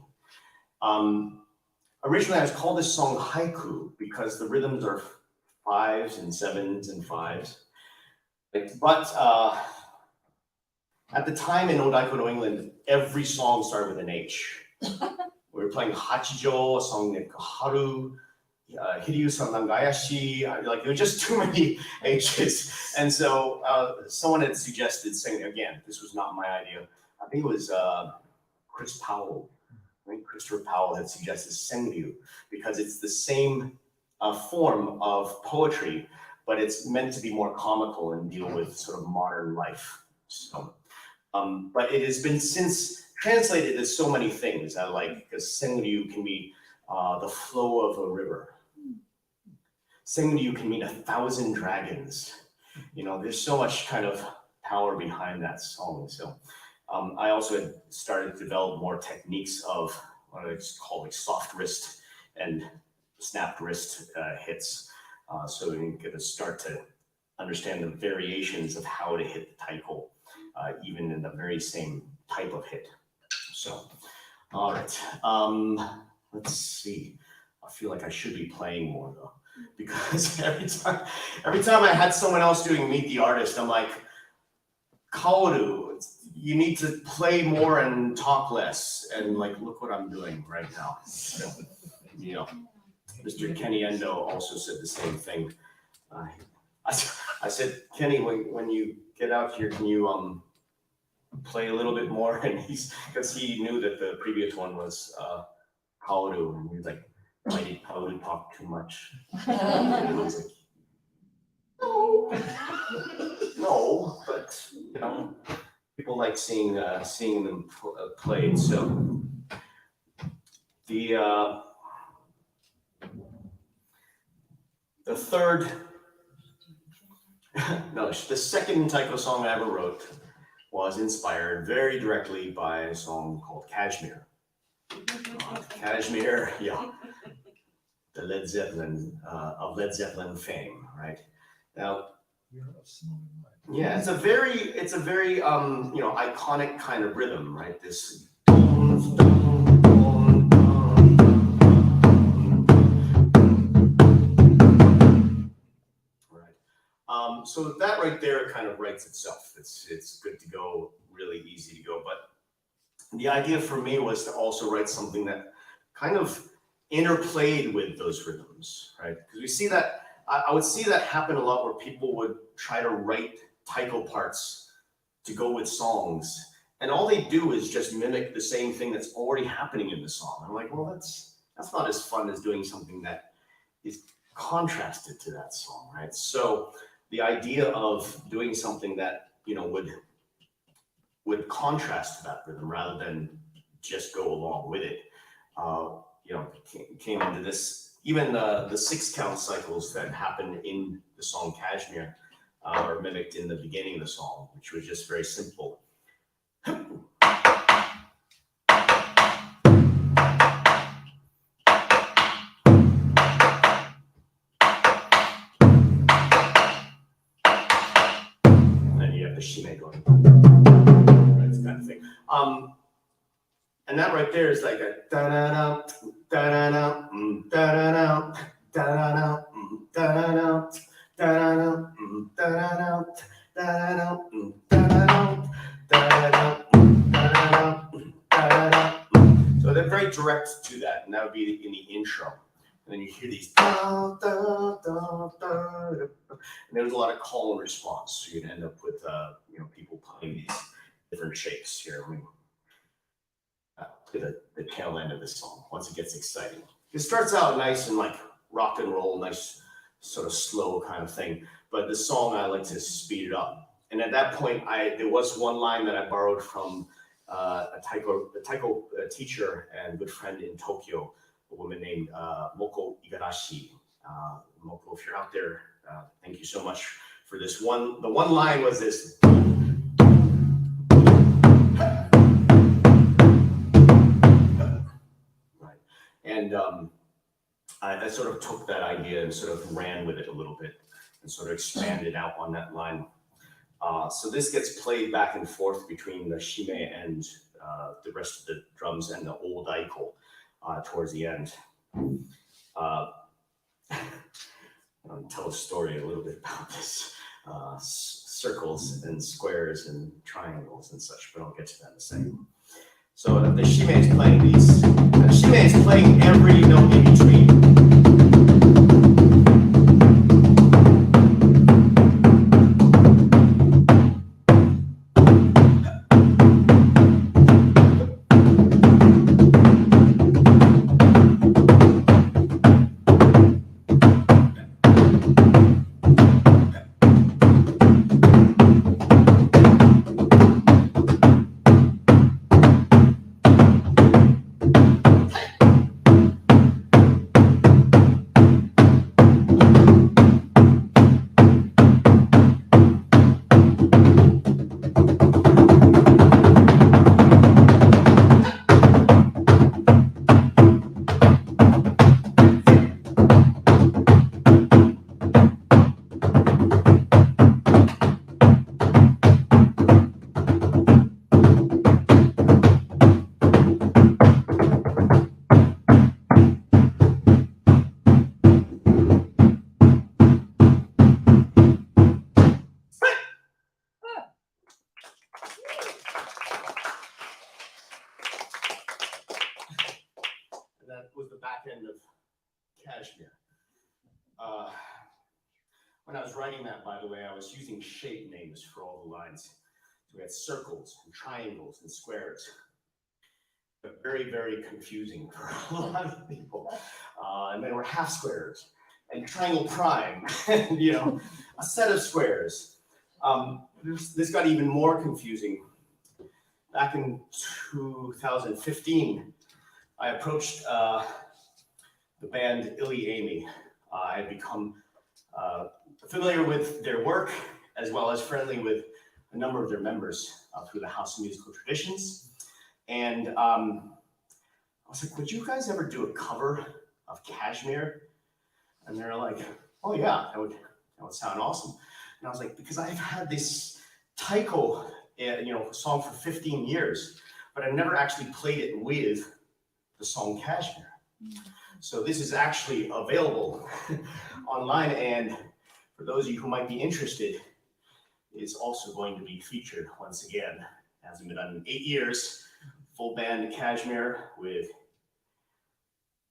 Speaker 1: Originally, I was called this song haiku because the rhythms are 5s and 7s and 5s. But at the time in Odaiko, New England, every song started with an H. We were playing Hachijo, a song named Haru, Hiryu-san Nangayashi, like there were just too many H's. And so someone had suggested saying, again, this was not my idea. I think it was Chris Powell. I think Christopher Powell had suggested Sengriu because it's the same form of poetry, but it's meant to be more comical and deal with sort of modern life. So, but it has been since translated as so many things. I like because Sengriu can be the flow of a river. Sengriu can mean 1,000 dragons. You know, there's so much kind of power behind that song. So I also had started to develop more techniques of what I call like soft wrist and snapped wrist hits. So you get to start to understand the variations of how to hit the taiko, even in the very same type of hit. So, all right, let's see. I feel like I should be playing more though, because every time I had someone else doing Meet the Artist, I'm like, Kaoru, you need to play more and talk less. And like, look what I'm doing right now. So, you know, Mr. Kenny Endo also said the same thing. I said, Kenny, when you get out here, can you play a little bit more? And because he knew that the previous one was Kaoru, and he was like, why did Kaoru talk too much? And he was like, no, but you know, people like seeing them played. So the third, no, the second taiko song I ever wrote was inspired very directly by a song called Kashmir. Kashmir, yeah, the Led Zeppelin of Led Zeppelin fame, right? Now, yeah, it's a very you know, iconic kind of rhythm, right? This. So that right there kind of writes itself. It's good to go, really easy to go. But the idea for me was to also write something that kind of interplayed with those rhythms, right? Because we see that, I would see that happen a lot where people would try to write taiko parts to go with songs. And all they do is just mimic the same thing that's already happening in the song. I'm like, well, that's not as fun as doing something that is contrasted to that song, right? So the idea of doing something that, you know, would contrast to that rhythm rather than just go along with it, you know, came into this. Even the 6-count cycles that happen in the song Kashmir are mimicked in the beginning of the song, which was just very simple. And that right there is like a da-da-da, da-da-da, da-da-da, da-da-da, da-da-da, da-da-da, da-da-da, da-da-da, da-da-da, da-da-da, da-da-da, so they're very direct to that, and that would be in the intro. And then you hear these da, da, da, da, and there's a lot of call and response. So you'd end up with people playing these different shapes here. I mean, to the tail end of this song once it gets exciting. It starts out nice and like rock and roll, nice sort of slow kind of thing. But the song I like to speed it up. And at that point, there was one line that I borrowed from a Taiko teacher and good friend in Tokyo, a woman named Moko Igarashi. Moko, if you're out there, thank you so much for this one. The one line was this. Right. And I sort of took that idea and sort of ran with it a little bit and sort of expanded out on that line. So this gets played back and forth between the shime and the rest of the drums and the old Taiko towards the end. I'll tell a story a little bit about this. Circles and squares and triangles and such, but I'll get to that in a second. So the shime is playing these. The shime is playing every note in between. Was the back end of Kashmir. When I was writing that, by the way, I was using shape names for all the lines. So we had circles and triangles and squares. But very, very confusing for a lot of people. And then we're half squares and triangle prime, and a set of squares. This got even more confusing. Back in 2015, I approached the band Illy Amy. I had become familiar with their work as well as friendly with a number of their members through the House of Musical Traditions. And I was like, would you guys ever do a cover of Kashmir? And they're like, oh yeah, that would sound awesome. And I was like, because I've had this Taiko song for 15 years, but I've never actually played it with the song Kashmir. So this is actually available online, and for those of you who might be interested, it's also going to be featured once again. It hasn't been done in 8 years. Full band Kashmir with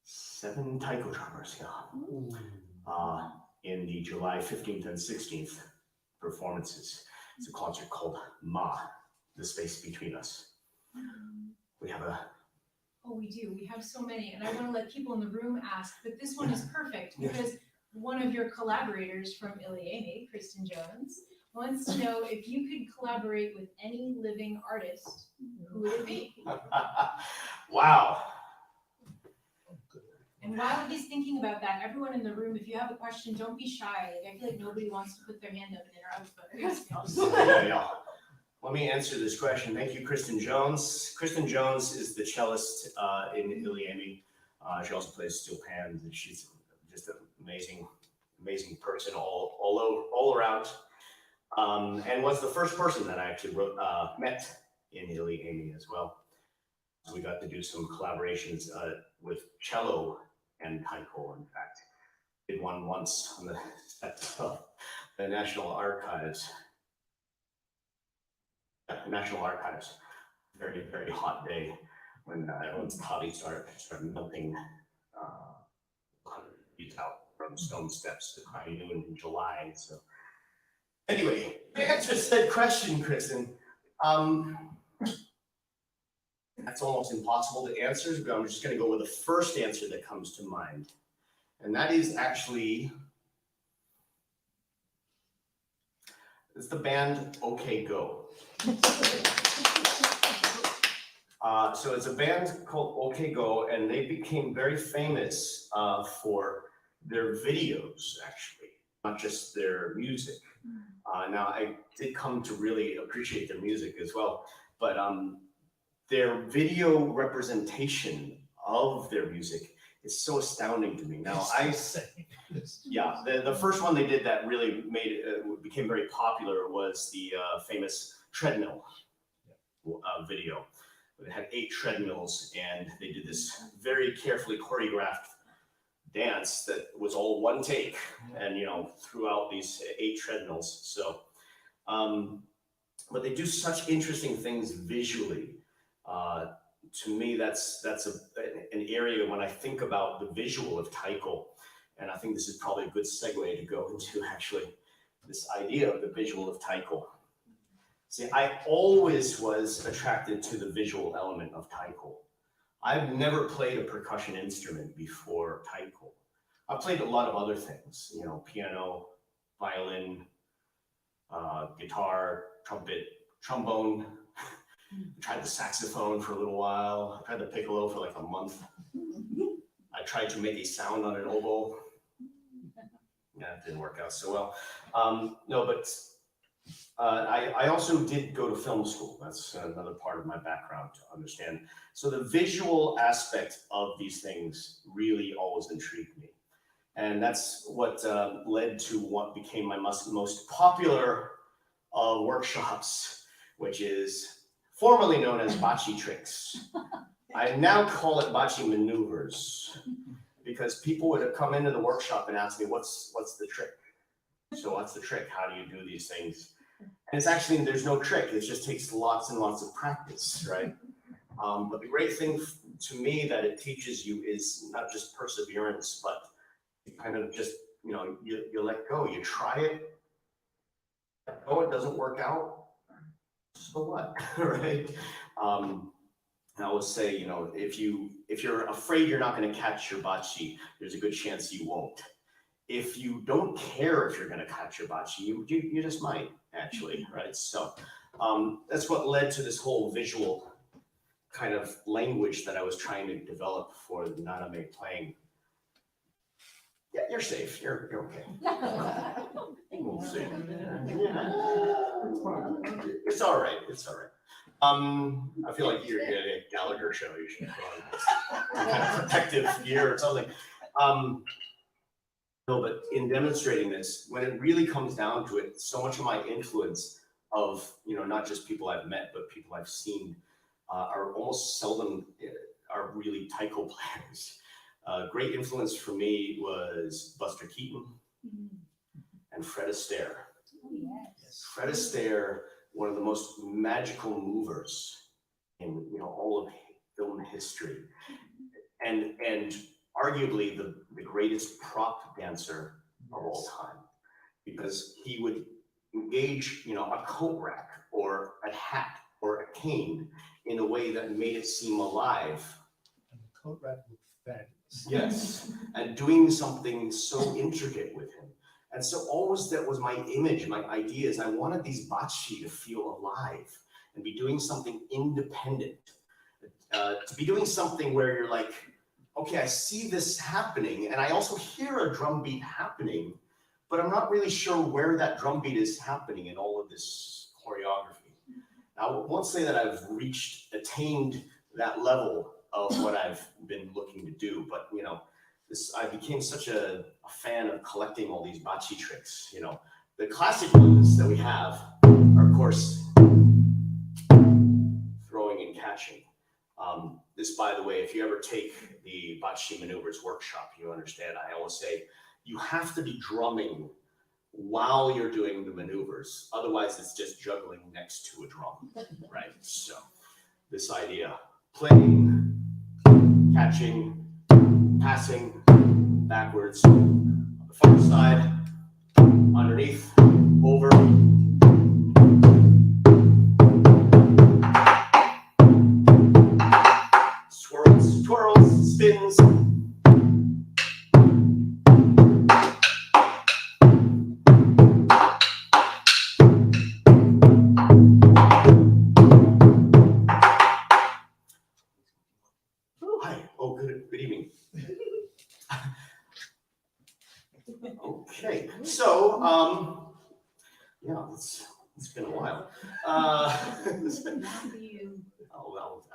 Speaker 1: 7 Taiko drummers in the July 15th and 16th performances. It's a concert called Ma, The Space Between Us. We have a
Speaker 2: Oh, we do. We have so many. And I want to let people in the room ask, but this one is perfect because one of your collaborators from Iliene, Kristen Jones, wants to know if you could collaborate with any living artist, who would it be?
Speaker 1: Wow.
Speaker 2: And while he's thinking about that, everyone in the room, if you have a question, don't be shy. Like, I feel like nobody wants to put their hand up and interrupt,
Speaker 1: Yeah. Let me answer this question. Thank you, Kristen Jones. Kristen Jones is the cellist in Iliene. She also plays steel pans, and she's just an amazing person all around. And was the first person that I actually met in Iliene as well. we got to do some collaborations with cello and taiko. In fact, did one once on the set of the National Archives. National Archives. Very, very hot day when everyone's coffee started melting 100 feet out from stone steps at high noon in July. So anyway, to answer that question, Kristen, that's almost impossible to answer, but I'm just going to go with the first answer that comes to mind. And that is actually, it's the band OK Go. So it's a band called OK Go, and they became very famous for their videos, actually, not just their music. Now, I did come to really appreciate their music as well, but their video representation of their music is so astounding to me. Now, yeah, the first one they did that really made it, became very popular was the famous treadmill video. They had 8 treadmills, and they did this very carefully choreographed dance that was all one take, and throughout these 8 treadmills. So, but they do such interesting things visually. To me, that's an area when I think about the visual of taiko, and I think this is probably a good segue to go into actually this idea of the visual of taiko. See, I always was attracted to the visual element of taiko. I've never played a percussion instrument before taiko. I've played a lot of other things, piano, violin, guitar, trumpet, trombone. I tried the saxophone for a little while. I tried the piccolo for like a month. I tried to make a sound on an oboe. Yeah, it didn't work out so well. No, but I also did go to film school. That's another part of my background to understand. So the visual aspect of these things really always intrigued me. And that's what led to what became my most popular workshops, which is formerly known as bachi tricks. I now call it bachi maneuvers, because people would have come into the workshop and asked me, what's the trick? So what's the trick? How do you do these things? And it's actually, there's no trick. It just takes lots and lots of practice, right? But the great thing to me that it teaches you is not just perseverance, but you kind of just, you let go. You try it. Oh, it doesn't work out. So what, right? I always say, if you're afraid you're not going to catch your bachi, there's a good chance you won't. If you don't care if you're going to catch your bachi, you just might, actually, right? So that's what led to this whole visual kind of language that I was trying to develop for the naname playing. Yeah, you're safe. You're okay. We'll see. It's all right. It's all right. I feel like you're at a Gallagher show. You should put on some kind of protective gear or something. No, but in demonstrating this, when it really comes down to it, so much of my influence of, not just people I've met, but people I've seen are almost seldom are really taiko players. Great influence for me was Buster Keaton and Fred Astaire.
Speaker 2: Oh, yes.
Speaker 1: Fred Astaire, one of the most magical movers in all of film history, and arguably the greatest prop dancer of all time, because he would engage a coat rack or a hat or a cane in a way that made it seem alive.
Speaker 3: And the coat rack looked fabulous.
Speaker 1: Yes, and doing something so intricate with him. And so always that was my image, my ideas. I wanted these bachi to feel alive and be doing something independent, to be doing something where you're like, okay, I see this happening, and I also hear a drum beat happening, but I'm not really sure where that drum beat is happening in all of this choreography. Now, I won't say that I've attained that level of what I've been looking to do, but I became such a fan of collecting all these bachi tricks. The classic ones that we have are, of course, throwing and catching. This, by the way, if you ever take the Bachi Maneuvers workshop, you understand, I always say, you have to be drumming while you're doing the maneuvers. Otherwise, it's just juggling next to a drum, right? So this idea, playing, catching, passing, backwards, on the far side, underneath, over. Swirls, twirls, spins. Hi. Oh, good evening. Okay, so yeah, it's been a while.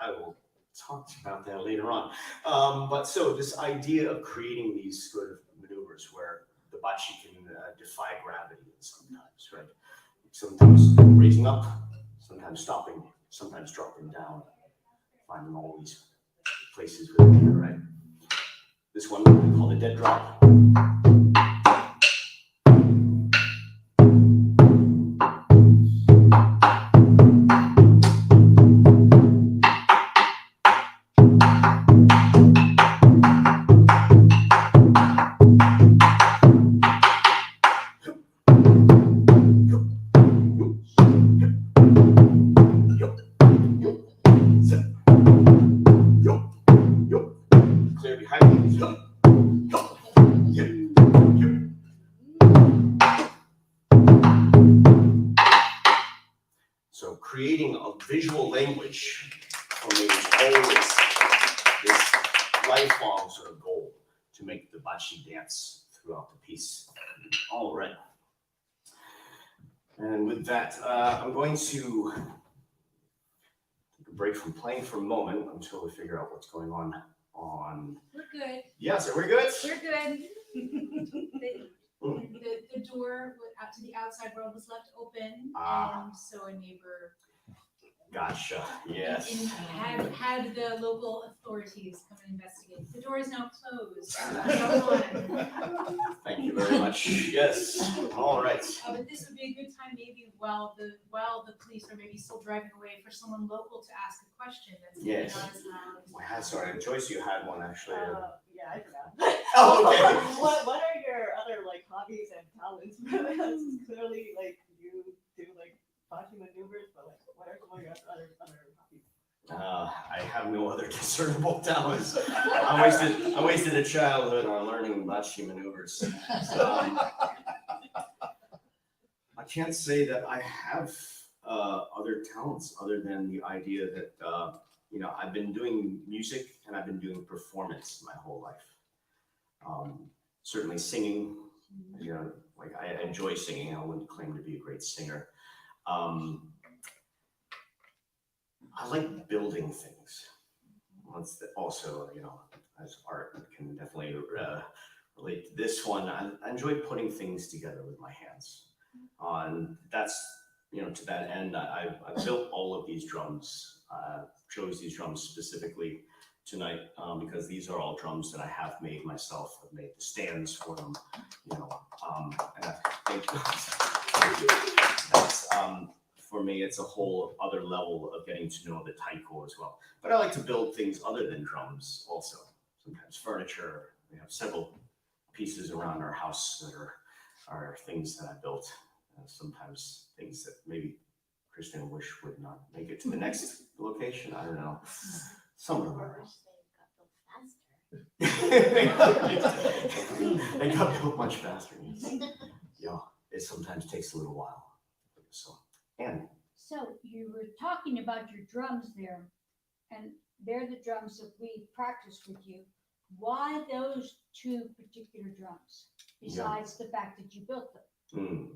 Speaker 1: I will talk about that later on. But so this idea of creating these sort of maneuvers where the bachi can defy gravity sometimes, right? Sometimes raising up, sometimes stopping, sometimes dropping down, finding all these places within there, right? This one we call the dead drop. Clear behind me. So creating a visual language for me is always this lifelong sort of goal to make the bachi dance throughout the piece. All right. And with that, I'm going to take a break from playing for a moment until we figure out what's going on.
Speaker 2: We're good.
Speaker 1: Yes, we're good?
Speaker 2: We're good. The door out to the outside world was left open, and so a neighbor
Speaker 1: Gotcha. Yes.
Speaker 2: had the local authorities come and investigate. The door is now closed.
Speaker 1: Thank you very much. Yes. All right.
Speaker 2: But this would be a good time, maybe while the police are maybe still driving away, for someone local to ask a question that's maybe
Speaker 1: Yes.
Speaker 2: not as loud.
Speaker 1: I had, sorry, Joyce, you had one actually.
Speaker 4: Yeah, I forgot.
Speaker 1: Oh, okay.
Speaker 4: What are your other like hobbies and talents? Because clearly, like you do like bachi maneuvers, but like what are some of your other hobbies?
Speaker 1: I have no other discernible talents. I wasted a childhood on learning bachi maneuvers. I can't say that I have other talents other than the idea that I've been doing music and I've been doing performance my whole life. Certainly singing, like I enjoy singing. I wouldn't claim to be a great singer. I like building things. That's also, as art can definitely relate to this one. I enjoy putting things together with my hands. And that's, to that end, I built all of these drums. Chose these drums specifically tonight because these are all drums that I have made myself. I've made the stands for them, and I think that's, for me, it's a whole other level of getting to know the Taiko as well. But I like to build things other than drums also. Sometimes furniture. We have several pieces around our house that are things that I built. Sometimes things that maybe Kristen wish would not make it to the next location. I don't know. Some of them are. They got built much faster. It sometimes takes a little while.
Speaker 5: So you were talking about your drums there, and they're the drums that we practice with you. Why those two particular drums, besides the fact that you built them?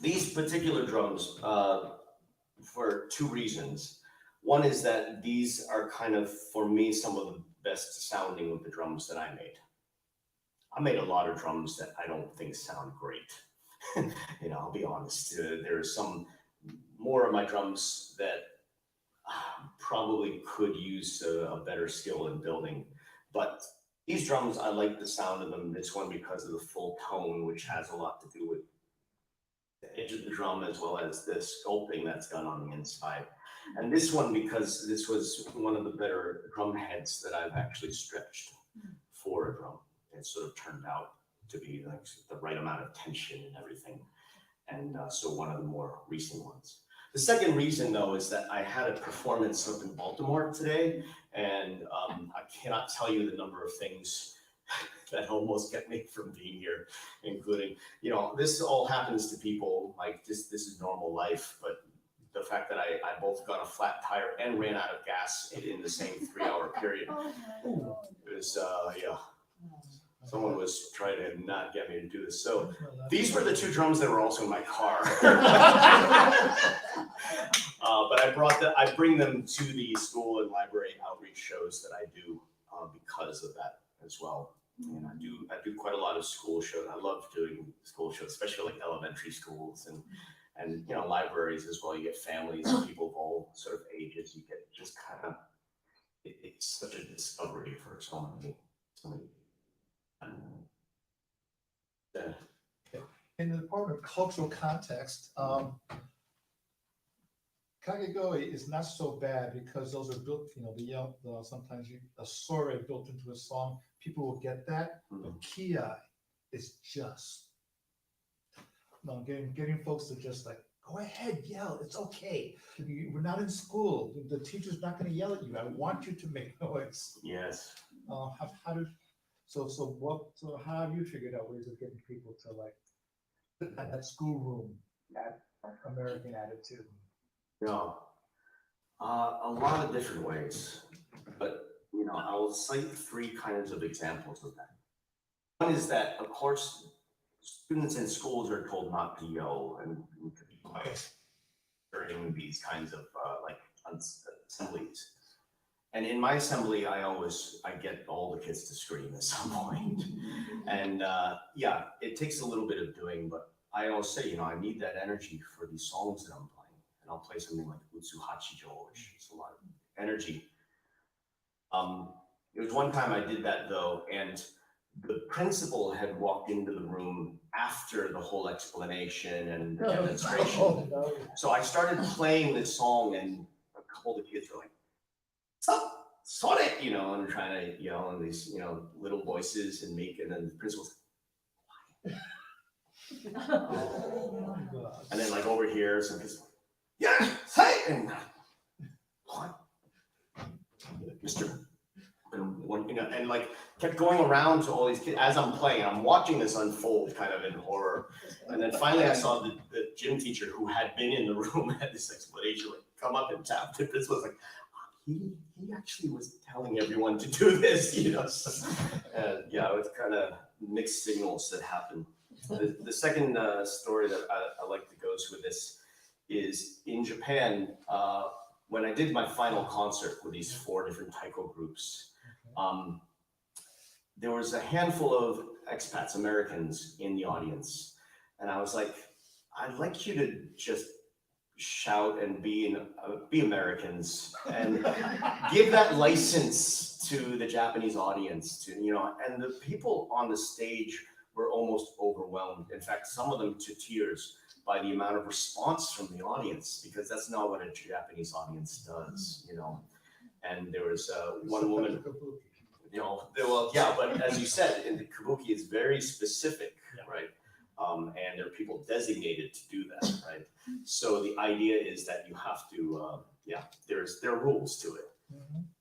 Speaker 1: These particular drums, for two reasons. One is that these are kind of, for me, some of the best sounding of the drums that I made. I made a lot of drums that I don't think sound great. I'll be honest. There are some more of my drums that probably could use a better skill in building. But these drums, I like the sound of them. This one because of the full tone, which has a lot to do with the edge of the drum as well as the sculpting that's done on the inside. And this one because this was one of the better drum heads that I've actually stretched for a drum. It sort of turned out to be like the right amount of tension and everything. And so one of the more recent ones. The second reason, though, is that I had a performance up in Baltimore today, and I cannot tell you the number of things that almost kept me from being here, including, you know, this all happens to people, like this is normal life, but the fact that I both got a flat tire and ran out of gas in the same 3-hour period, it was, yeah, someone was trying to not get me to do this. So these were the 2 drums that were also in my car. But I bring them to the school and library outreach shows that I do because of that as well. And I do quite a lot of school shows. I love doing school shows, especially like elementary schools and you know, libraries as well. You get families and people of all sort of ages. You get just kind of, it's such a discovery for so many.
Speaker 3: In the Department of Cultural Context, Kagegoi is not so bad because those are built, you know, sometimes a sore built into a song, people will get that. But Kiai is just, no, getting folks to just like, go ahead, yell, it's okay. We're not in school. The teacher's not going to yell at you. I want you to make noise.
Speaker 1: Yes.
Speaker 3: So how have you figured out ways of getting people to like that schoolroom, that American attitude?
Speaker 1: Yeah, a lot of different ways, but you know, I will cite 3 kinds of examples of that. One is that, of course, students in schools are told not to yell and to be quiet during these kinds of assemblies. And in my assembly, I get all the kids to scream at some point. And yeah, it takes a little bit of doing, but I always say, you know, I need that energy for these songs that I'm playing. And I'll play something like Utsu Hachijo, which is a lot of energy. There was one time I did that though, and the principal had walked into the room after the whole explanation and the demonstration. So I started playing this song, and a couple of the kids were like, "Stop, sort it," you know, and trying to yell in these, you know, little voices and then the principal's like, and then like over here, some kids, "Yeah, say," and what, Mr. One, you know, and like kept going around to all these kids as I'm playing. I'm watching this unfold kind of in horror. And then finally I saw the gym teacher who had been in the room at this explanation like come up and tap the principal. Was like, he actually was telling everyone to do this, you know. So, yeah, it was kind of mixed signals that happened. The second story that I like that goes with this is in Japan, when I did my final concert with these 4 different Taiko groups, there was a handful of expats, Americans in the audience. And I was like, I'd like you to just shout and be Americans and give that license to the Japanese audience to, you know, and the people on the stage were almost overwhelmed. In fact, some of them to tears by the amount of response from the audience, because that's not what a Japanese audience does, you know. And there was one woman, you know, well, yeah, but as you said, in the kabuki is very specific, right? And there are people designated to do that, right? So the idea is that you have to, there are rules to it.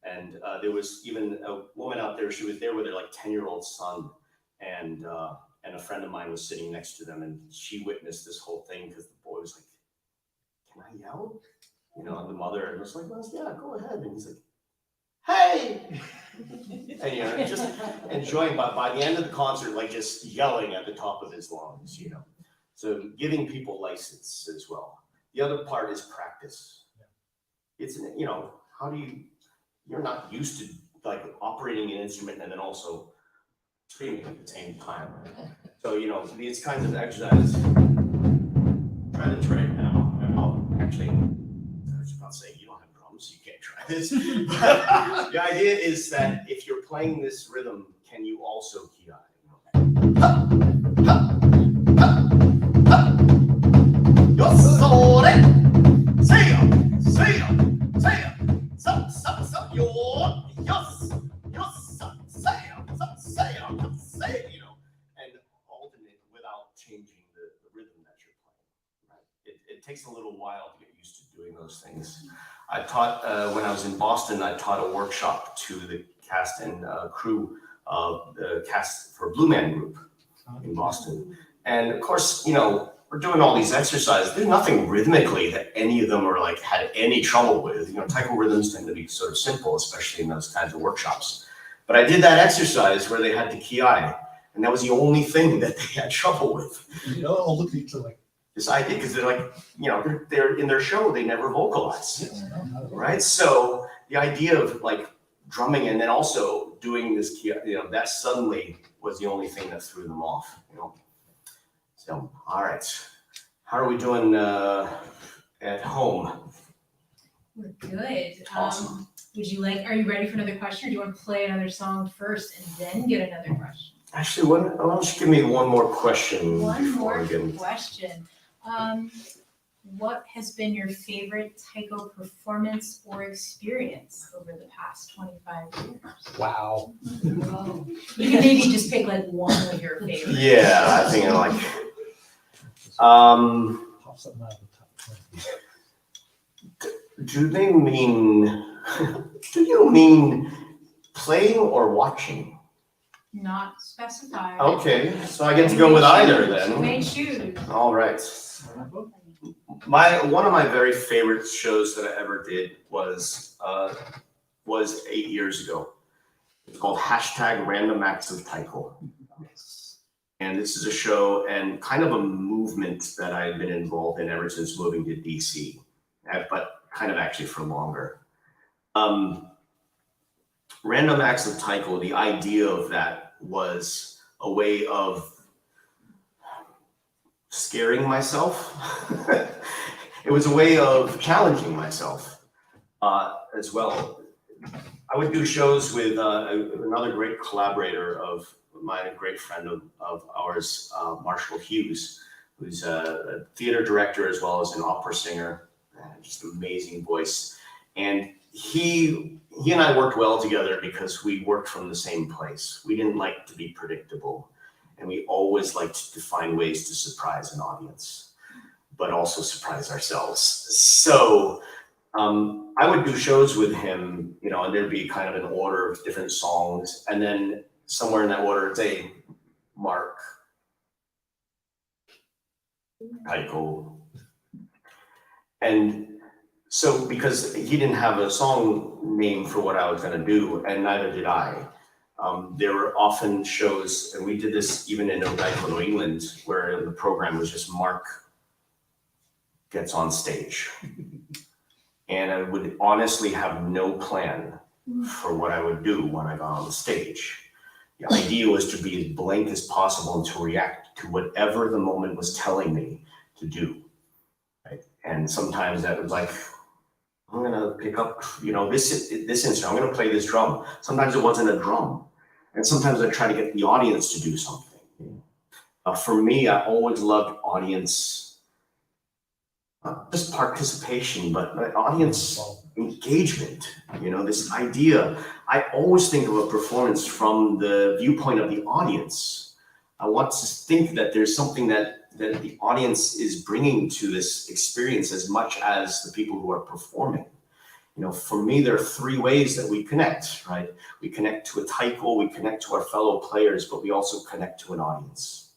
Speaker 1: And there was even a woman out there, she was there with her like 10-year-old son, and a friend of mine was sitting next to them, and she witnessed this whole thing because the boy was like, "Can I yell?" You know, and the mother was like, "Well, yeah, go ahead." And he's like, "Hey!" And you know, just enjoying, but by the end of the concert, like just yelling at the top of his lungs, you know. So giving people license as well. The other part is practice. It's, you know, you're not used to like operating an instrument and then also screaming at the same time. So, you know, these kinds of exercises, try to train now. Actually, I was about to say, you don't have drums. drums. You can't try this. But the idea is that if you're playing this rhythm, can you also ki? And alternate without changing the rhythm that you're playing. Right? It takes a little while to get used to doing those things. I taught, when I was in Boston, I taught a workshop to the cast and crew of the cast for Blue Man Group in Boston. And of course, we're doing all these exercises. There's nothing rhythmically that any of them are like had any trouble with. Taiko rhythms tend to be sort of simple, especially in those kinds of workshops. But I did that exercise where they had to ki, and that was the only thing that they had trouble with.
Speaker 3: All look at each other like
Speaker 1: this idea, because they're like, they're in their show, they never vocalize, right? So the idea of like drumming and then also doing this ki, that suddenly was the only thing that threw them off, So, all right, how are we doing at home?
Speaker 2: We're good.
Speaker 1: Awesome.
Speaker 2: Are you ready for another question, or do you want to play another song first and then get another question?
Speaker 1: Actually, why don't you give me one more question?
Speaker 2: One
Speaker 1: before
Speaker 2: more
Speaker 1: I get-
Speaker 2: question. What has been your favorite Taiko performance or experience over the past 25 years?
Speaker 3: wow.
Speaker 2: You can maybe just pick like one of your favorites.
Speaker 1: Yeah, I think I like.
Speaker 3: Pop something out of the top.
Speaker 1: Do they mean? Do you mean playing or watching?
Speaker 2: Not specified.
Speaker 1: Okay, so I get to go with either
Speaker 2: You may
Speaker 1: then.
Speaker 2: choose.
Speaker 1: All right. One of my very favorite shows that I ever did was 8 years ago. It's called #Random Acts of Taiko. And this is a show and kind of a movement that I've been involved in ever since moving to DC, but kind of actually for longer. Random Acts of Taiko, the idea of that was a way of scaring myself. It was a way of challenging myself as well. I would do shows with another great collaborator of mine, a great friend of ours, Marshall Hughes, who's a theater director as well as an opera singer, just an amazing voice. And he and I worked well together because we worked from the same place. We didn't like to be predictable, and we always liked to find ways to surprise an audience, but also surprise ourselves. So I would do shows with him, and there'd be kind of an order of different songs, and then somewhere in that order, say, Mark, Taiko. And so because he didn't have a song name for what I was going to do, and neither did I, there were often shows, and we did this even in Taiko, New England, where the program was just Mark gets on stage. And I would honestly have no plan for what I would do when I got on the stage. The idea was to be as blank as possible and to react to whatever the moment was telling me to do. Right? And sometimes that was like, I'm gonna pick up, this instrument, I'm gonna play this drum. Sometimes it wasn't a drum. And sometimes I try to get the audience to do something. For me, I always loved audience, not just participation, but audience engagement. This idea, I always think of a performance from the viewpoint of the audience. I want to think that there's something that the audience is bringing to this experience as much as the people who are performing. For me, there are three ways that we connect, right? We connect to a taiko, we connect to our fellow players, but we also connect to an audience.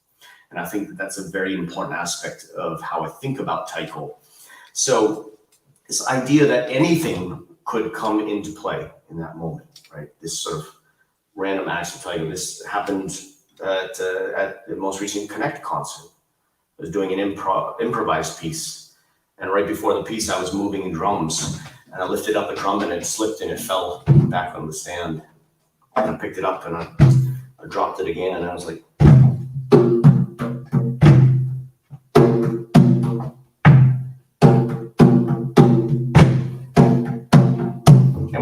Speaker 1: And I think that that's a very important aspect of how I think about taiko. So this idea that anything could come into play in that moment, right? This sort of random acts of taiko. This happened at the most recent Connect concert. I was doing an improvised piece, and right before the piece, I was moving drums, and I lifted up a drum, and it slipped, and it fell back on the stand. And I picked it up, and I dropped it again, and I was like,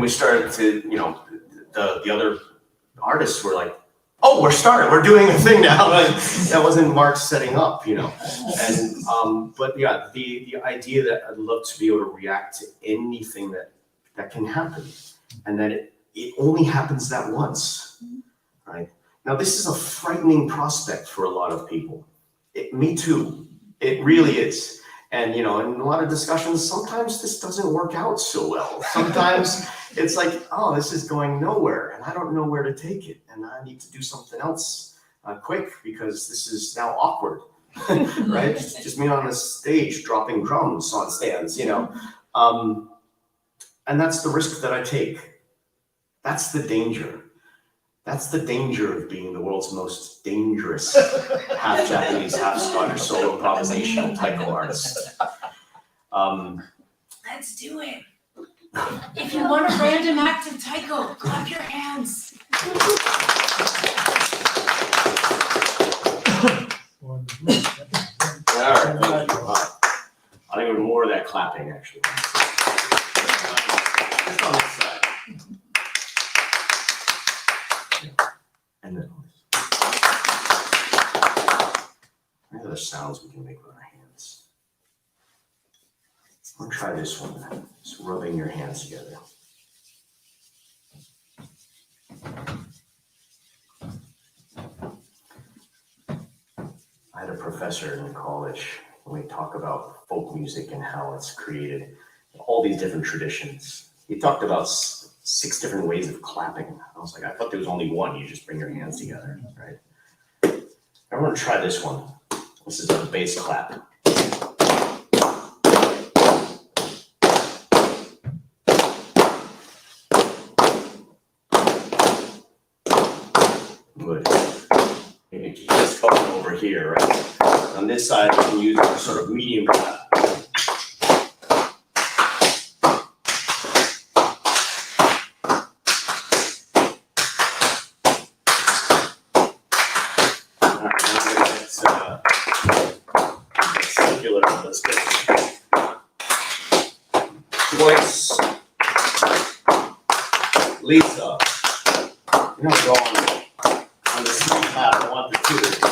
Speaker 1: we started to, you know, the other artists were like, oh, we're doing a thing now. Like, that wasn't Mark setting up, you know. And but yeah, the idea that I'd love to be able to react to anything that can happen, and that it only happens that once, right? Now this is a frightening prospect for a lot of people. Me too. It really is. And you know, in a lot of discussions, sometimes this doesn't work out so well. Sometimes it's like, oh, this is going nowhere, and I don't know where to take it, and I need to do something else quick because this is now awkward, right? Just me on the stage dropping drums on stands, you know, and that's the risk that I take. That's the danger. That's the danger of being the world's most dangerous half Japanese, half Scottish solo improvisational Taiko artist.
Speaker 2: Let's do it. If you want a random act of Taiko, clap your hands.
Speaker 1: All right, thank you. I think we're more of that clapping, actually. Just on this side. And then any other sounds we can make with our hands. We'll try this one. Just rubbing your hands together. I had a professor in college when we talk about folk music and how it's created, all these different traditions. He talked about 6 different ways of clapping. I was like, I thought there was only one. You just bring your hands together, right? I'm gonna try this one. This is a bass clap. Good. You keep this going over here, right? On this side, you can use a sort of medium clap. Voice, Lisa, you're not going on the C clap, I want the 2.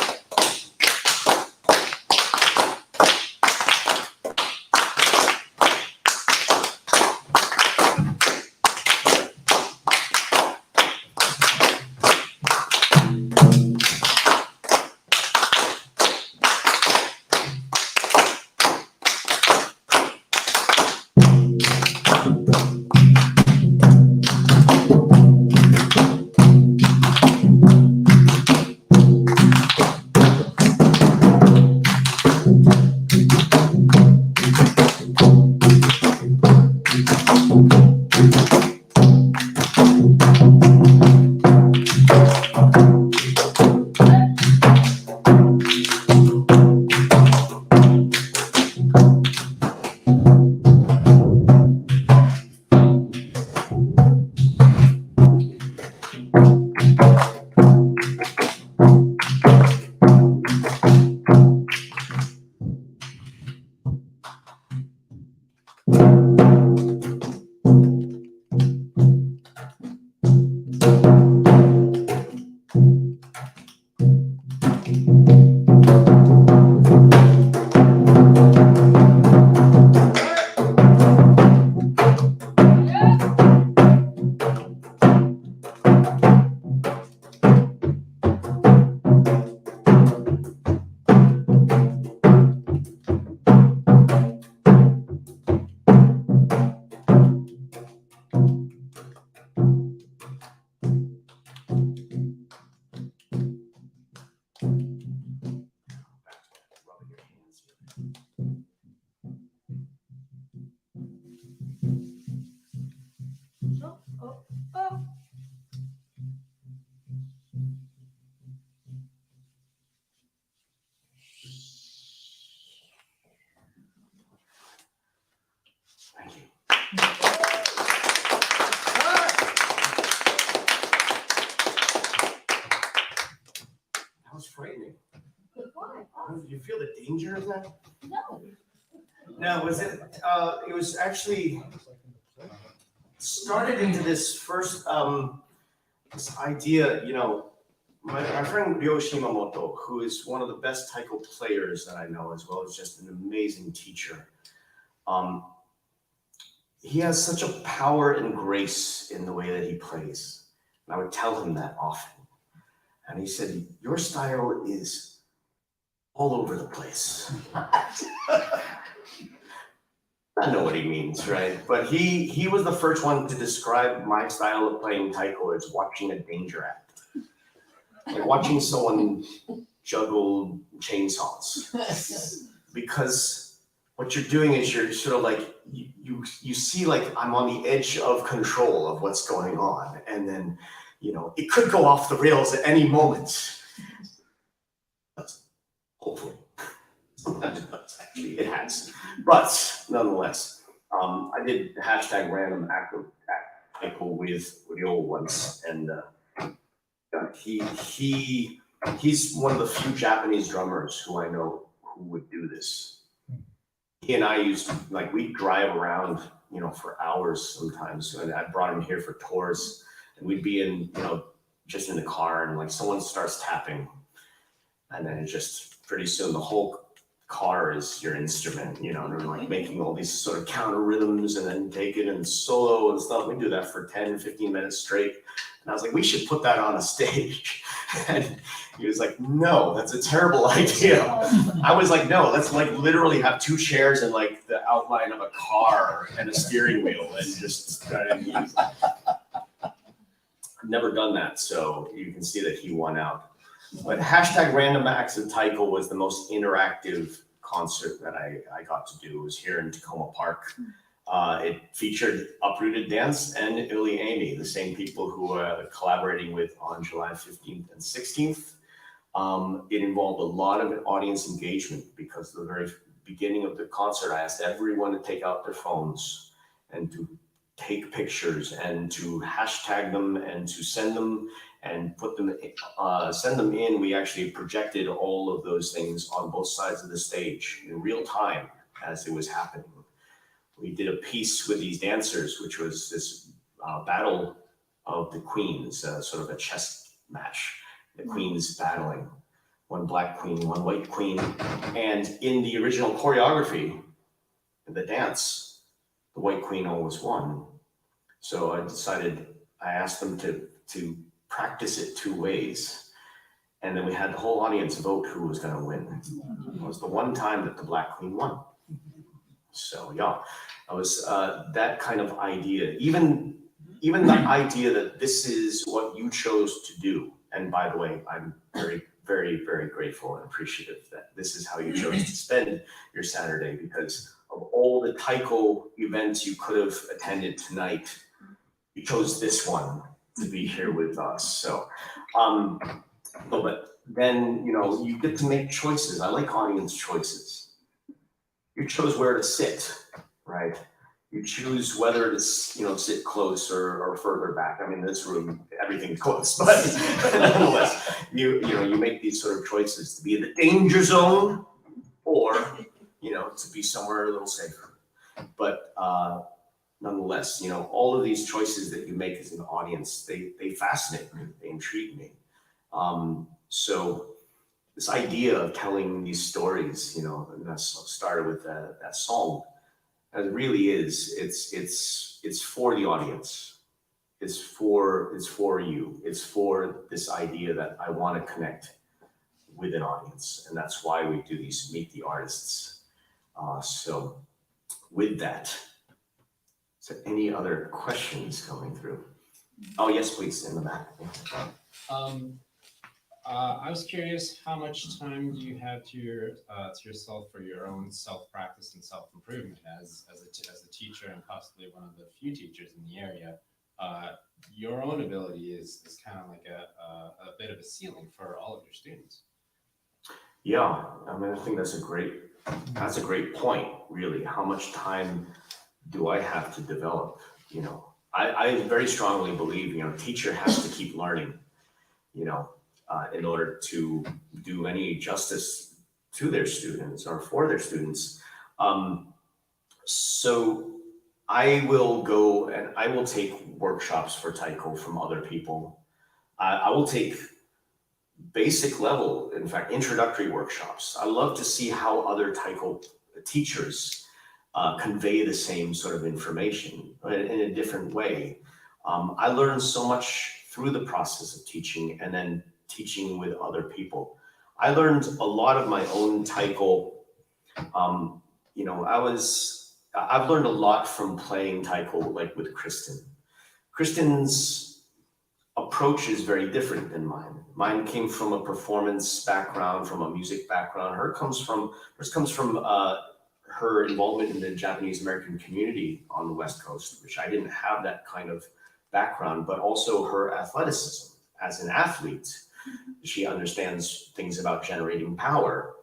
Speaker 1: Thank you. That was frightening. Did you feel the danger of that?
Speaker 5: No.
Speaker 1: No, was it? It was actually started into this first this idea, my friend Ryo Shimamoto, who is one of the best taiko players that I know, as well as just an amazing teacher. He has such a power and grace in the way that he plays. And I would tell him that often. And he said, your style is all over the place. I know what he means, right? But he was the first one to describe my style of playing taiko as watching a danger act. Like watching someone juggle chainsaws. Because what you're doing is you're sort of like, you see like I'm on the edge of control of what's going on. And then, it could go off the rails at any moment. Hopefully. Sometimes it does, actually, it has. But nonetheless, I did #random act taiko with Ryo once, and he's one of the few Japanese drummers who I know who would do this. He and I used to, we'd drive around, for hours sometimes, and I brought him here for tours, and we'd be in, just in the car, and someone starts tapping, and then it just pretty soon the whole car is your instrument, and they're making all these sort of counter rhythms and then take it and solo and stuff. We do that for 10, 15 minutes straight. And I was like, we should put that on a stage. And he was like, no, that's a terrible idea. I was like, no, let's literally have 2 chairs and the outline of a car and a steering wheel and just I've never done that. So you can see that he won out. But #random acts of taiko was the most interactive concert that I got to do. It was here in Tacoma Park. It featured Uprooted Dance and Illy Amy, the same people who are collaborating with on July 15th and 16th. It involved a lot of audience engagement because at the very beginning of the concert, I asked everyone to take out their phones and to take pictures and to hashtag them and to send them and send them in. We actually projected all of those things on both sides of the stage in real time as it was happening. We did a piece with these dancers, which was this battle of the queens, sort of a chess match. The queens battling, one black queen, one white queen. And in the original choreography, the dance, the white queen always won. So I asked them to practice it 2 ways. And then we had the whole audience vote who was going to win. It was the one time that the black queen won. So yeah, it was that kind of idea. Even the idea that this is what you chose to do. And by the way, I'm very, very, very grateful and appreciative that this is how you chose to spend your Saturday, because of all the taiko events you could have attended tonight, you chose this one to be here with us. So, but then, you get to make choices. I like audience choices. You chose where to sit, right? You choose whether to, sit close or further back. I mean, this room, everything's close, but nonetheless, you make these sort of choices to be in the danger zone or, to be somewhere a little safer. But nonetheless, all of these choices that you make as an audience, they fascinate me, they intrigue me. So this idea of telling these stories, and that started with that song, it really is. It's for the audience. It's for you. It's for this idea that I want to connect with an audience, and that's why we do these Meet the Artists. So with that, so any other questions coming through? Oh yes, please, in the back.
Speaker 6: I was curious, how much time do you have to yourself for your own self-practice and self-improvement as a teacher and possibly one of the few teachers in the area? Your own ability is kind of like a bit of a ceiling for all of your students.
Speaker 1: Yeah, I mean, I think that's a great point, really. How much time do I have to develop? I very strongly believe, teacher has to keep learning, in order to do any justice to their students or for their students. So I will go and I will take workshops for Taiko from other people. I will take basic level, in fact, introductory workshops. I love to see how other Taiko teachers convey the same sort of information in a different way. I learned so much through the process of teaching and then teaching with other people. I learned a lot of my own Taiko. You know, I've learned a lot from playing Taiko, like with Kristen. Kristen's approach is very different than mine. Mine came from a performance background, from a music background. Hers comes from her involvement in the Japanese American community on the West Coast, which I didn't have that kind of background, but also her athleticism as an athlete. She understands things about generating power,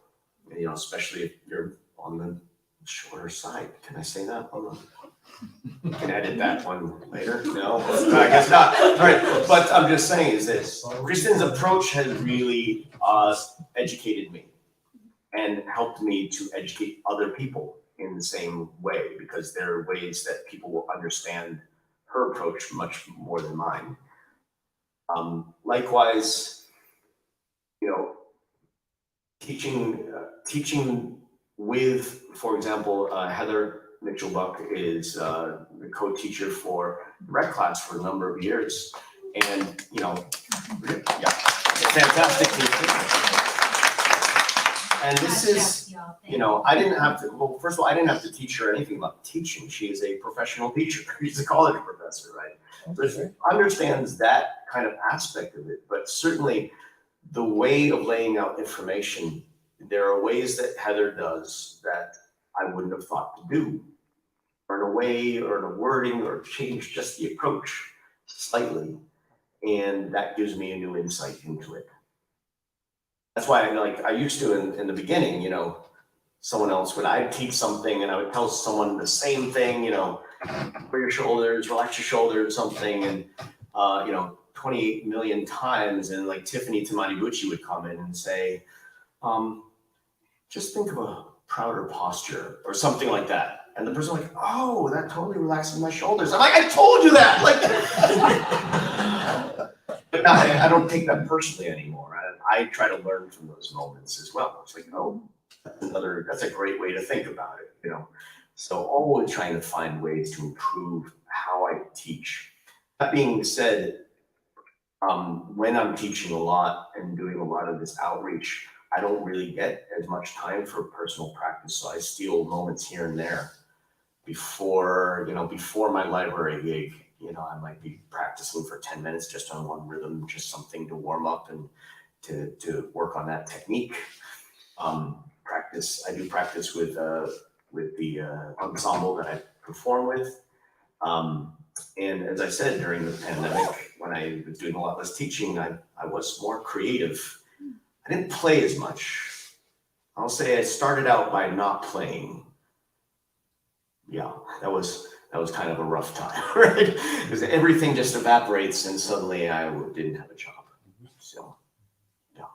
Speaker 1: you know, especially if you're on the shorter side. Can I say that? Hold on. You can edit that one later. No, I guess not. All right, but I'm just saying is this: Kristen's approach has really educated me and helped me to educate other people in the same way, because there are ways that people will understand her approach much more than mine. Likewise, you know, teaching with, for example, Heather Mitchell-Buck is the co-teacher for rec class for a number of years, and you know, yeah, fantastic teacher. And this is, you know, I didn't have to. Well, first of all, I didn't have to teach her anything about teaching. She is a professional teacher. She's a college professor, right? So she understands that kind of aspect of it. But certainly, the way of laying out information, there are ways that Heather does that I wouldn't have thought to do, or in a way, or in a wording, or change just the approach slightly, and that gives me a new insight into it. That's why I used to in the beginning, you know, I'd teach something and I would tell someone the same thing, you know, for your shoulders, relax your shoulders, something, and you know, 28 million times, and like Tiffany Tamanibuchi would come in and say, just think of a prouder posture or something like that. And the person like, oh, that totally relaxes my shoulders. I'm like, I told you that. Like, but no, I don't take that personally anymore. I try to learn from those moments as well. It's like, oh, that's a great way to think about it, you know. So always trying to find ways to improve how I teach. That being said, when I'm teaching a lot and doing a lot of this outreach, I don't really get as much time for personal practice. So I steal moments here and there before my library gig. You know, I might be practicing for 10 minutes just on one rhythm, just something to warm up and to work on that technique. I do practice with the ensemble that I perform with. And as I said, during the pandemic, when I was doing a lot less teaching, I was more creative. I didn't play as much. I'll say I started out by not playing. Yeah, that was kind of a rough time, right? Because everything just evaporates and suddenly I didn't have a job. So, yeah.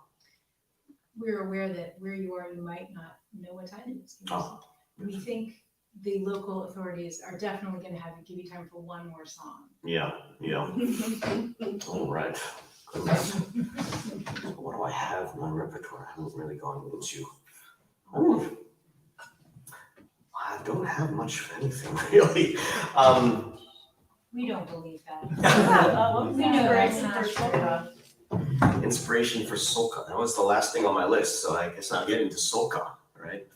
Speaker 2: We're aware that where you are, you might not know what time it is.
Speaker 1: Oh.
Speaker 2: We think the local authorities are definitely going to give you time for one more song.
Speaker 1: Yeah. All right. Goodness. What do I have in my repertoire? I haven't really gone into. I don't have much of anything really.
Speaker 2: We don't believe that.
Speaker 4: What
Speaker 2: We know that's not
Speaker 4: true.
Speaker 1: Inspiration for soca. That was the last thing on my list, so I guess I'll get into soca, right?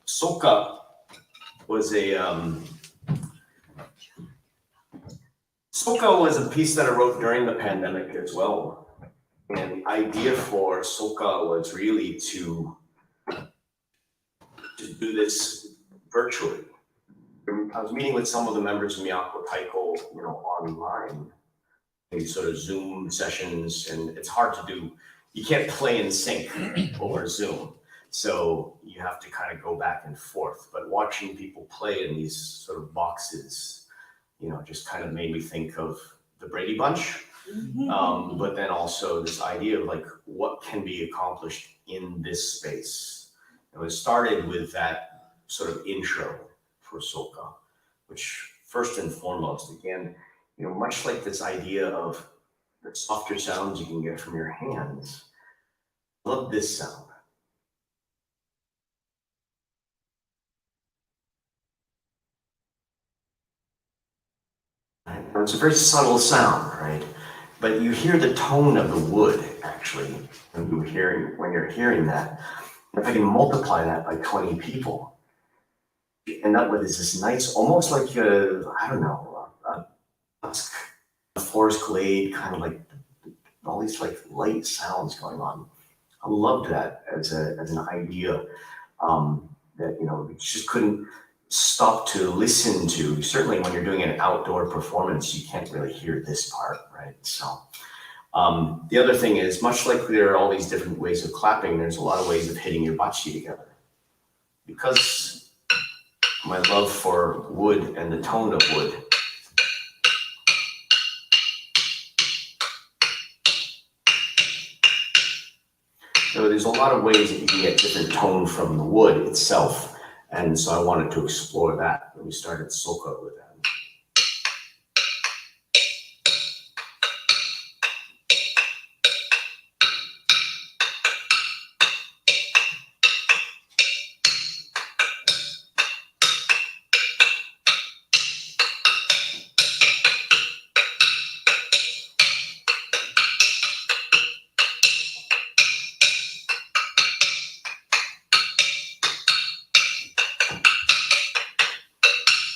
Speaker 1: Soca was a piece that I wrote during the pandemic as well. And the idea for soca was really to do this virtually. I was meeting with some of the members of Miyako Taiko, you know, online, these sort of Zoom sessions, and it's hard to do. You can't play in sync over Zoom. So you have to kind of go back and forth. But watching people play in these sort of boxes, you know, just kind of made me think of the Brady Bunch. But then also this idea of like what can be accomplished in this space. And it started with that sort of intro for soca. which first and foremost, again, much like this idea of the softer sounds you can get from your hands, I love this sound. Right? It's a very subtle sound, right? But you hear the tone of the wood, actually, when you're hearing that. If I can multiply that by 20 people, you end up with this nice, almost like a forest glade, kind of like all these like light sounds going on. I loved that as an idea that we just couldn't stop to listen to. Certainly, when you're doing an outdoor performance, you can't really hear this part, right? So. The other thing is, much like there are all these different ways of clapping, there's a lot of ways of hitting your bachi together. Because my love for wood and the tone of wood, so there's a lot of ways that you can get different tone from the wood itself. And so I wanted to explore that. And we started soka with that.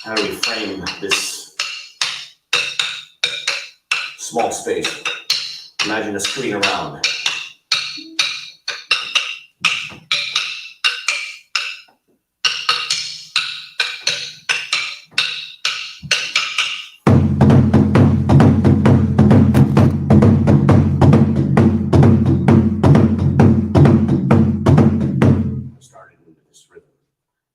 Speaker 1: How do we frame this small space? Imagine a screen around. Started into this rhythm.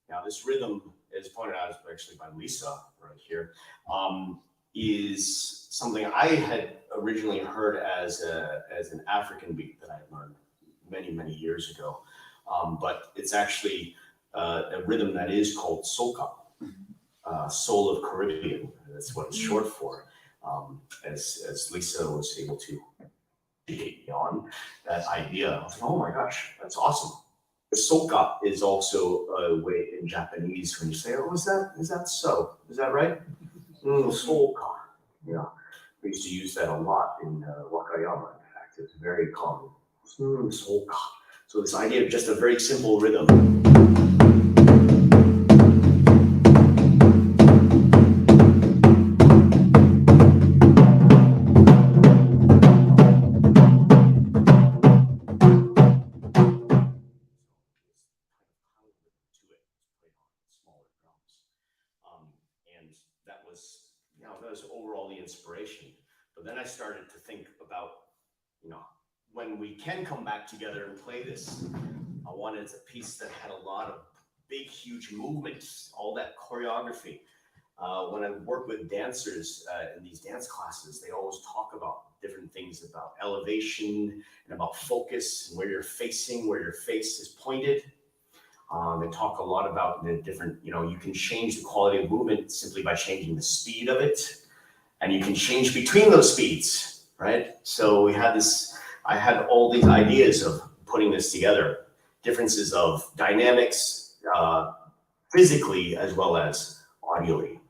Speaker 1: Now, this rhythm, as pointed out actually by Lisa right here, is something I had originally heard as an African beat that I had learned many, many years ago. But it's actually a rhythm that is called soca, Soul of Caribbean. That's what it's short for. As Lisa was able to educate me on that idea, I was like, oh my gosh, that's awesome. The soka is also a way in Japanese when you say, oh, is that so? Is that right? Soka. Yeah. We used to use that a lot in Wakayama. In fact, it's very common. Soka. So this idea of just a very simple rhythm. And that was overall the inspiration. But then I started to think about, when we can come back together and play this, I wanted a piece that had a lot of big, huge movements, all that choreography. When I work with dancers in these dance classes, they always talk about different things about elevation and about focus and where you're facing, where your face is pointed. They talk a lot about the different, you can change the quality of movement simply by changing the speed of it. And you can change between those speeds, right? So I had all these ideas of putting this together, differences of dynamics, physically as well as audially.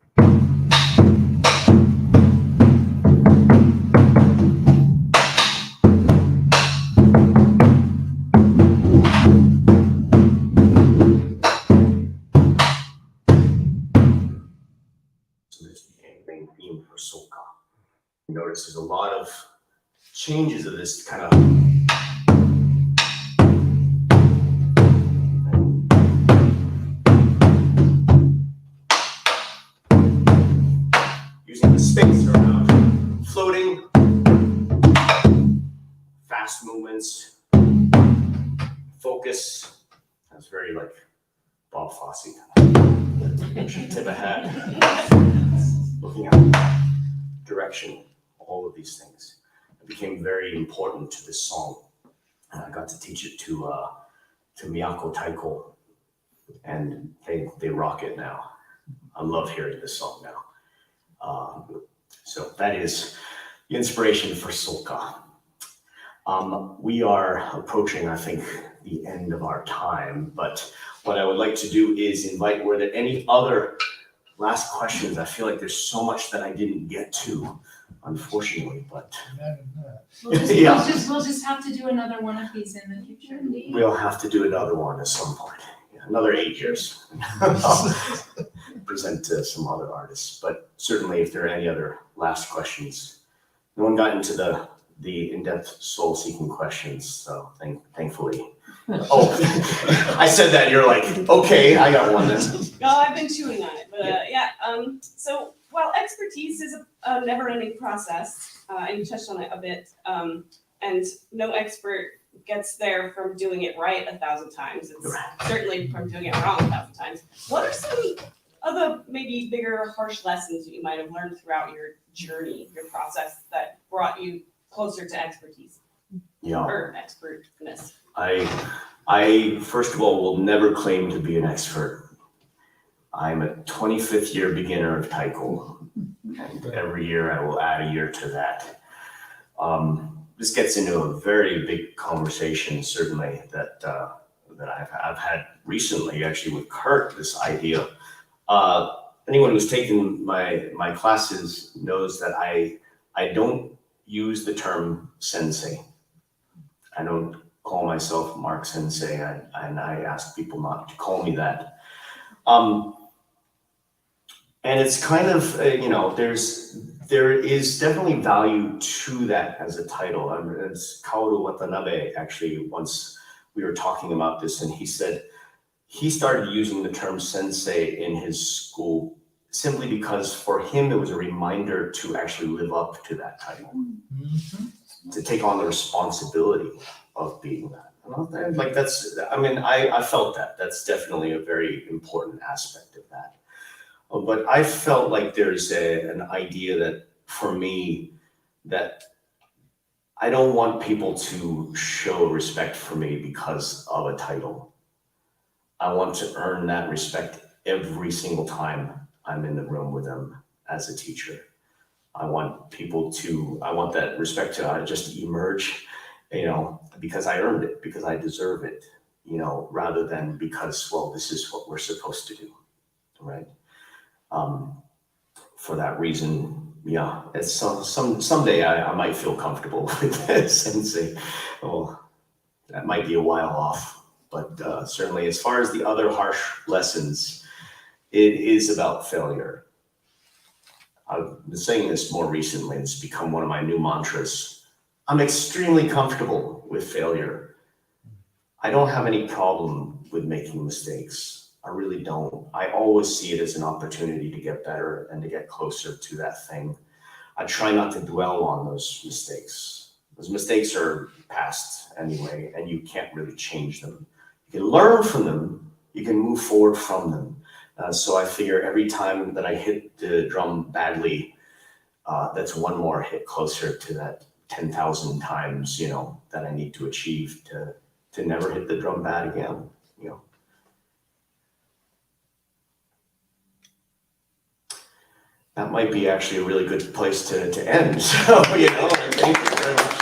Speaker 1: For soca. You notice there's a lot of changes of this kind of using the space around, floating, fast movements, focus. That's very like Bob Fosse tip of hat. Looking at direction, all of these things. It became very important to this song. And I got to teach it to Miyako Taiko, and they rock it now. I love hearing this song now. So that is the inspiration for Solka. We are approaching, I think, the end of our time, but what I would like to do is invite, were there any other last questions? I feel like there's so much that I didn't get to, unfortunately, but Yeah.
Speaker 2: We'll just have to do another one of these in the future.
Speaker 1: we'll have to do another one at some point. Another 8 years. Present to some other artists, but certainly if there are any other last questions. No one got into the in-depth soul-seeking questions, so thankfully. Oh, I said that, you're like, okay, I got one then.
Speaker 7: No, I've been chewing on it, but so while expertise is a never-ending process, and you touched on it a bit, and no expert gets there from doing it right 1,000 times. It's certainly from doing it wrong 1,000 times. What are some of the maybe bigger, harsh lessons that you might have learned throughout your journey, your process, that brought you closer to expertise or expertness?
Speaker 1: I first of all will never claim to be an expert. I'm a 25th year beginner of Taiko, and every year I will add a year to that. This gets into a very big conversation, certainly, that I've had recently, actually, with Kurt, this idea. Anyone who's taken my classes knows that I don't use the term sensei. I don't call myself Mark Sensei, and I ask people not to call me that. And it's kind of, there is definitely value to that as a title. As Kaoru Watanabe, actually, once we were talking about this, and he said he started using the term sensei in his school simply because for him it was a reminder to actually live up to that title, to take on the responsibility of being that. Like that's, I felt that. That's definitely a very important aspect of that. But I felt like there's an idea that for me, that I don't want people to show respect for me because of a title. I want to earn that respect every single time I'm in the room with them as a teacher. I want that respect to just emerge, because I earned it, because I deserve it, rather than because, well, this is what we're supposed to do, right? For that reason, yeah, it's someday I might feel comfortable with that sensei. Oh, that might be a while off, but certainly as far as the other harsh lessons, it is about failure. I've been saying this more recently, it's become one of my new mantras. I'm extremely comfortable with failure. I don't have any problem with making mistakes. I really don't. I always see it as an opportunity to get better and to get closer to that thing. I try not to dwell on those mistakes. Those mistakes are past anyway, and you can't really change them. You can learn from them, you can move forward from them. So I figure every time that I hit the drum badly, that's one more hit closer to that 10,000 times, that I need to achieve to never hit the drum bad again, That might be actually a really good place to end. So, thank you very much.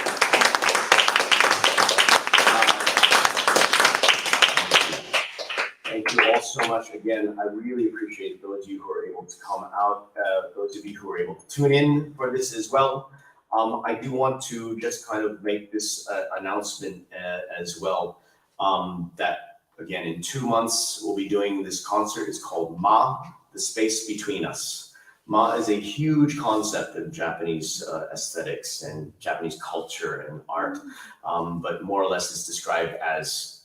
Speaker 1: Thank you all so much. Again, I really appreciate those of you who are able to come out, those of you who are able to tune in for this as well. I do want to just kind of make this announcement as well, that again, in 2 months, we'll be doing this concert. It's called Ma, The Space Between Us. Ma is a huge concept of Japanese aesthetics and Japanese culture and art, but more or less is described as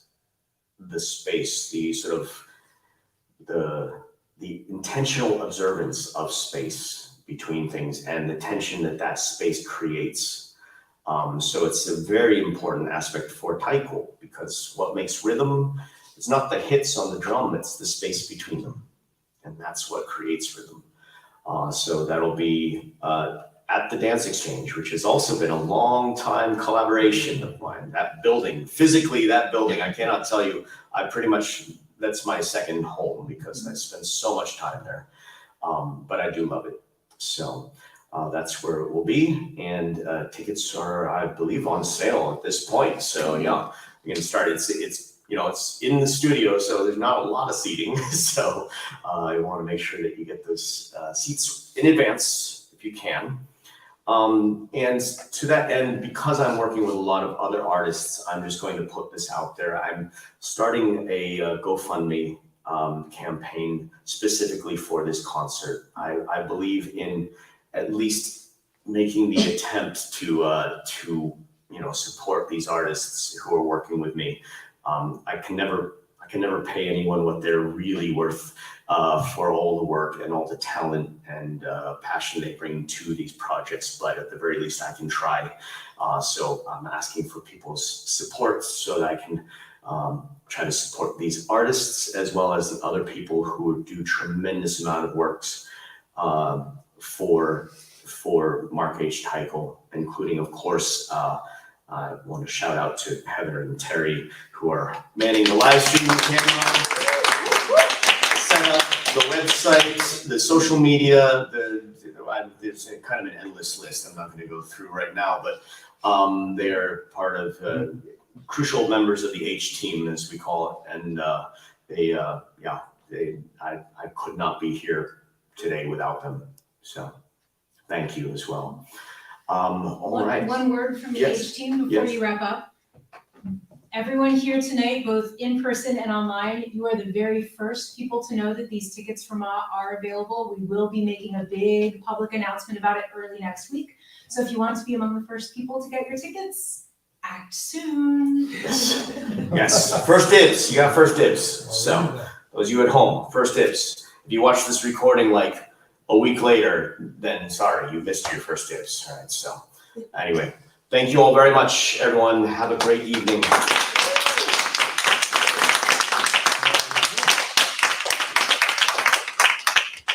Speaker 1: the space, the sort of the intentional observance of space between things and the tension that space creates. So it's a very important aspect for Taiko, because what makes rhythm, it's not the hits on the drum, it's the space between them. And that's what creates rhythm. So that'll be at the Dance Exchange, which has also been a long time collaboration of mine. That building, physically that building, I cannot tell you, that's my second home because I spend so much time there. but I do love it. So that's where it will be, and tickets are, I believe, on sale at this point. So yeah, we're gonna start. It's it's in the studio, so there's not a lot of seating. So I want to make sure that you get those seats in advance if you can. And to that end, because I'm working with a lot of other artists, I'm just going to put this out there. I'm starting a GoFundMe campaign specifically for this concert. I believe in at least making the attempt to support these artists who are working with me. I can never pay anyone what they're really worth for all the work and all the talent and passion they bring to these projects, but at the very least I can try. So I'm asking for people's support so that I can try to support these artists as well as the other people who do tremendous amount of works for Mark H Taiko, including, of course, I want to shout out to Heather and Terry, who are manning the live stream camera, set up the website, the social media. There's kind of an endless list. I'm not going to go through right now, but they are part of crucial members of the H team, as we call it, and I could not be here today without them. So thank you as well. All right.
Speaker 2: One word from the
Speaker 1: Yes.
Speaker 2: H team before
Speaker 1: Yes.
Speaker 2: you wrap up. Everyone here tonight, both in person and online, you are the very first people to know that these tickets from are available. We will be making a big public announcement about it early next week. So if you want to be among the first people to get your tickets, act soon.
Speaker 1: Yes. Yes. First dibs. You got first dibs. So those of you at home, first dibs. If you watch this recording like a week later, then sorry, you missed your first dibs. All right. So anyway, thank you all very much, everyone. Have a great evening.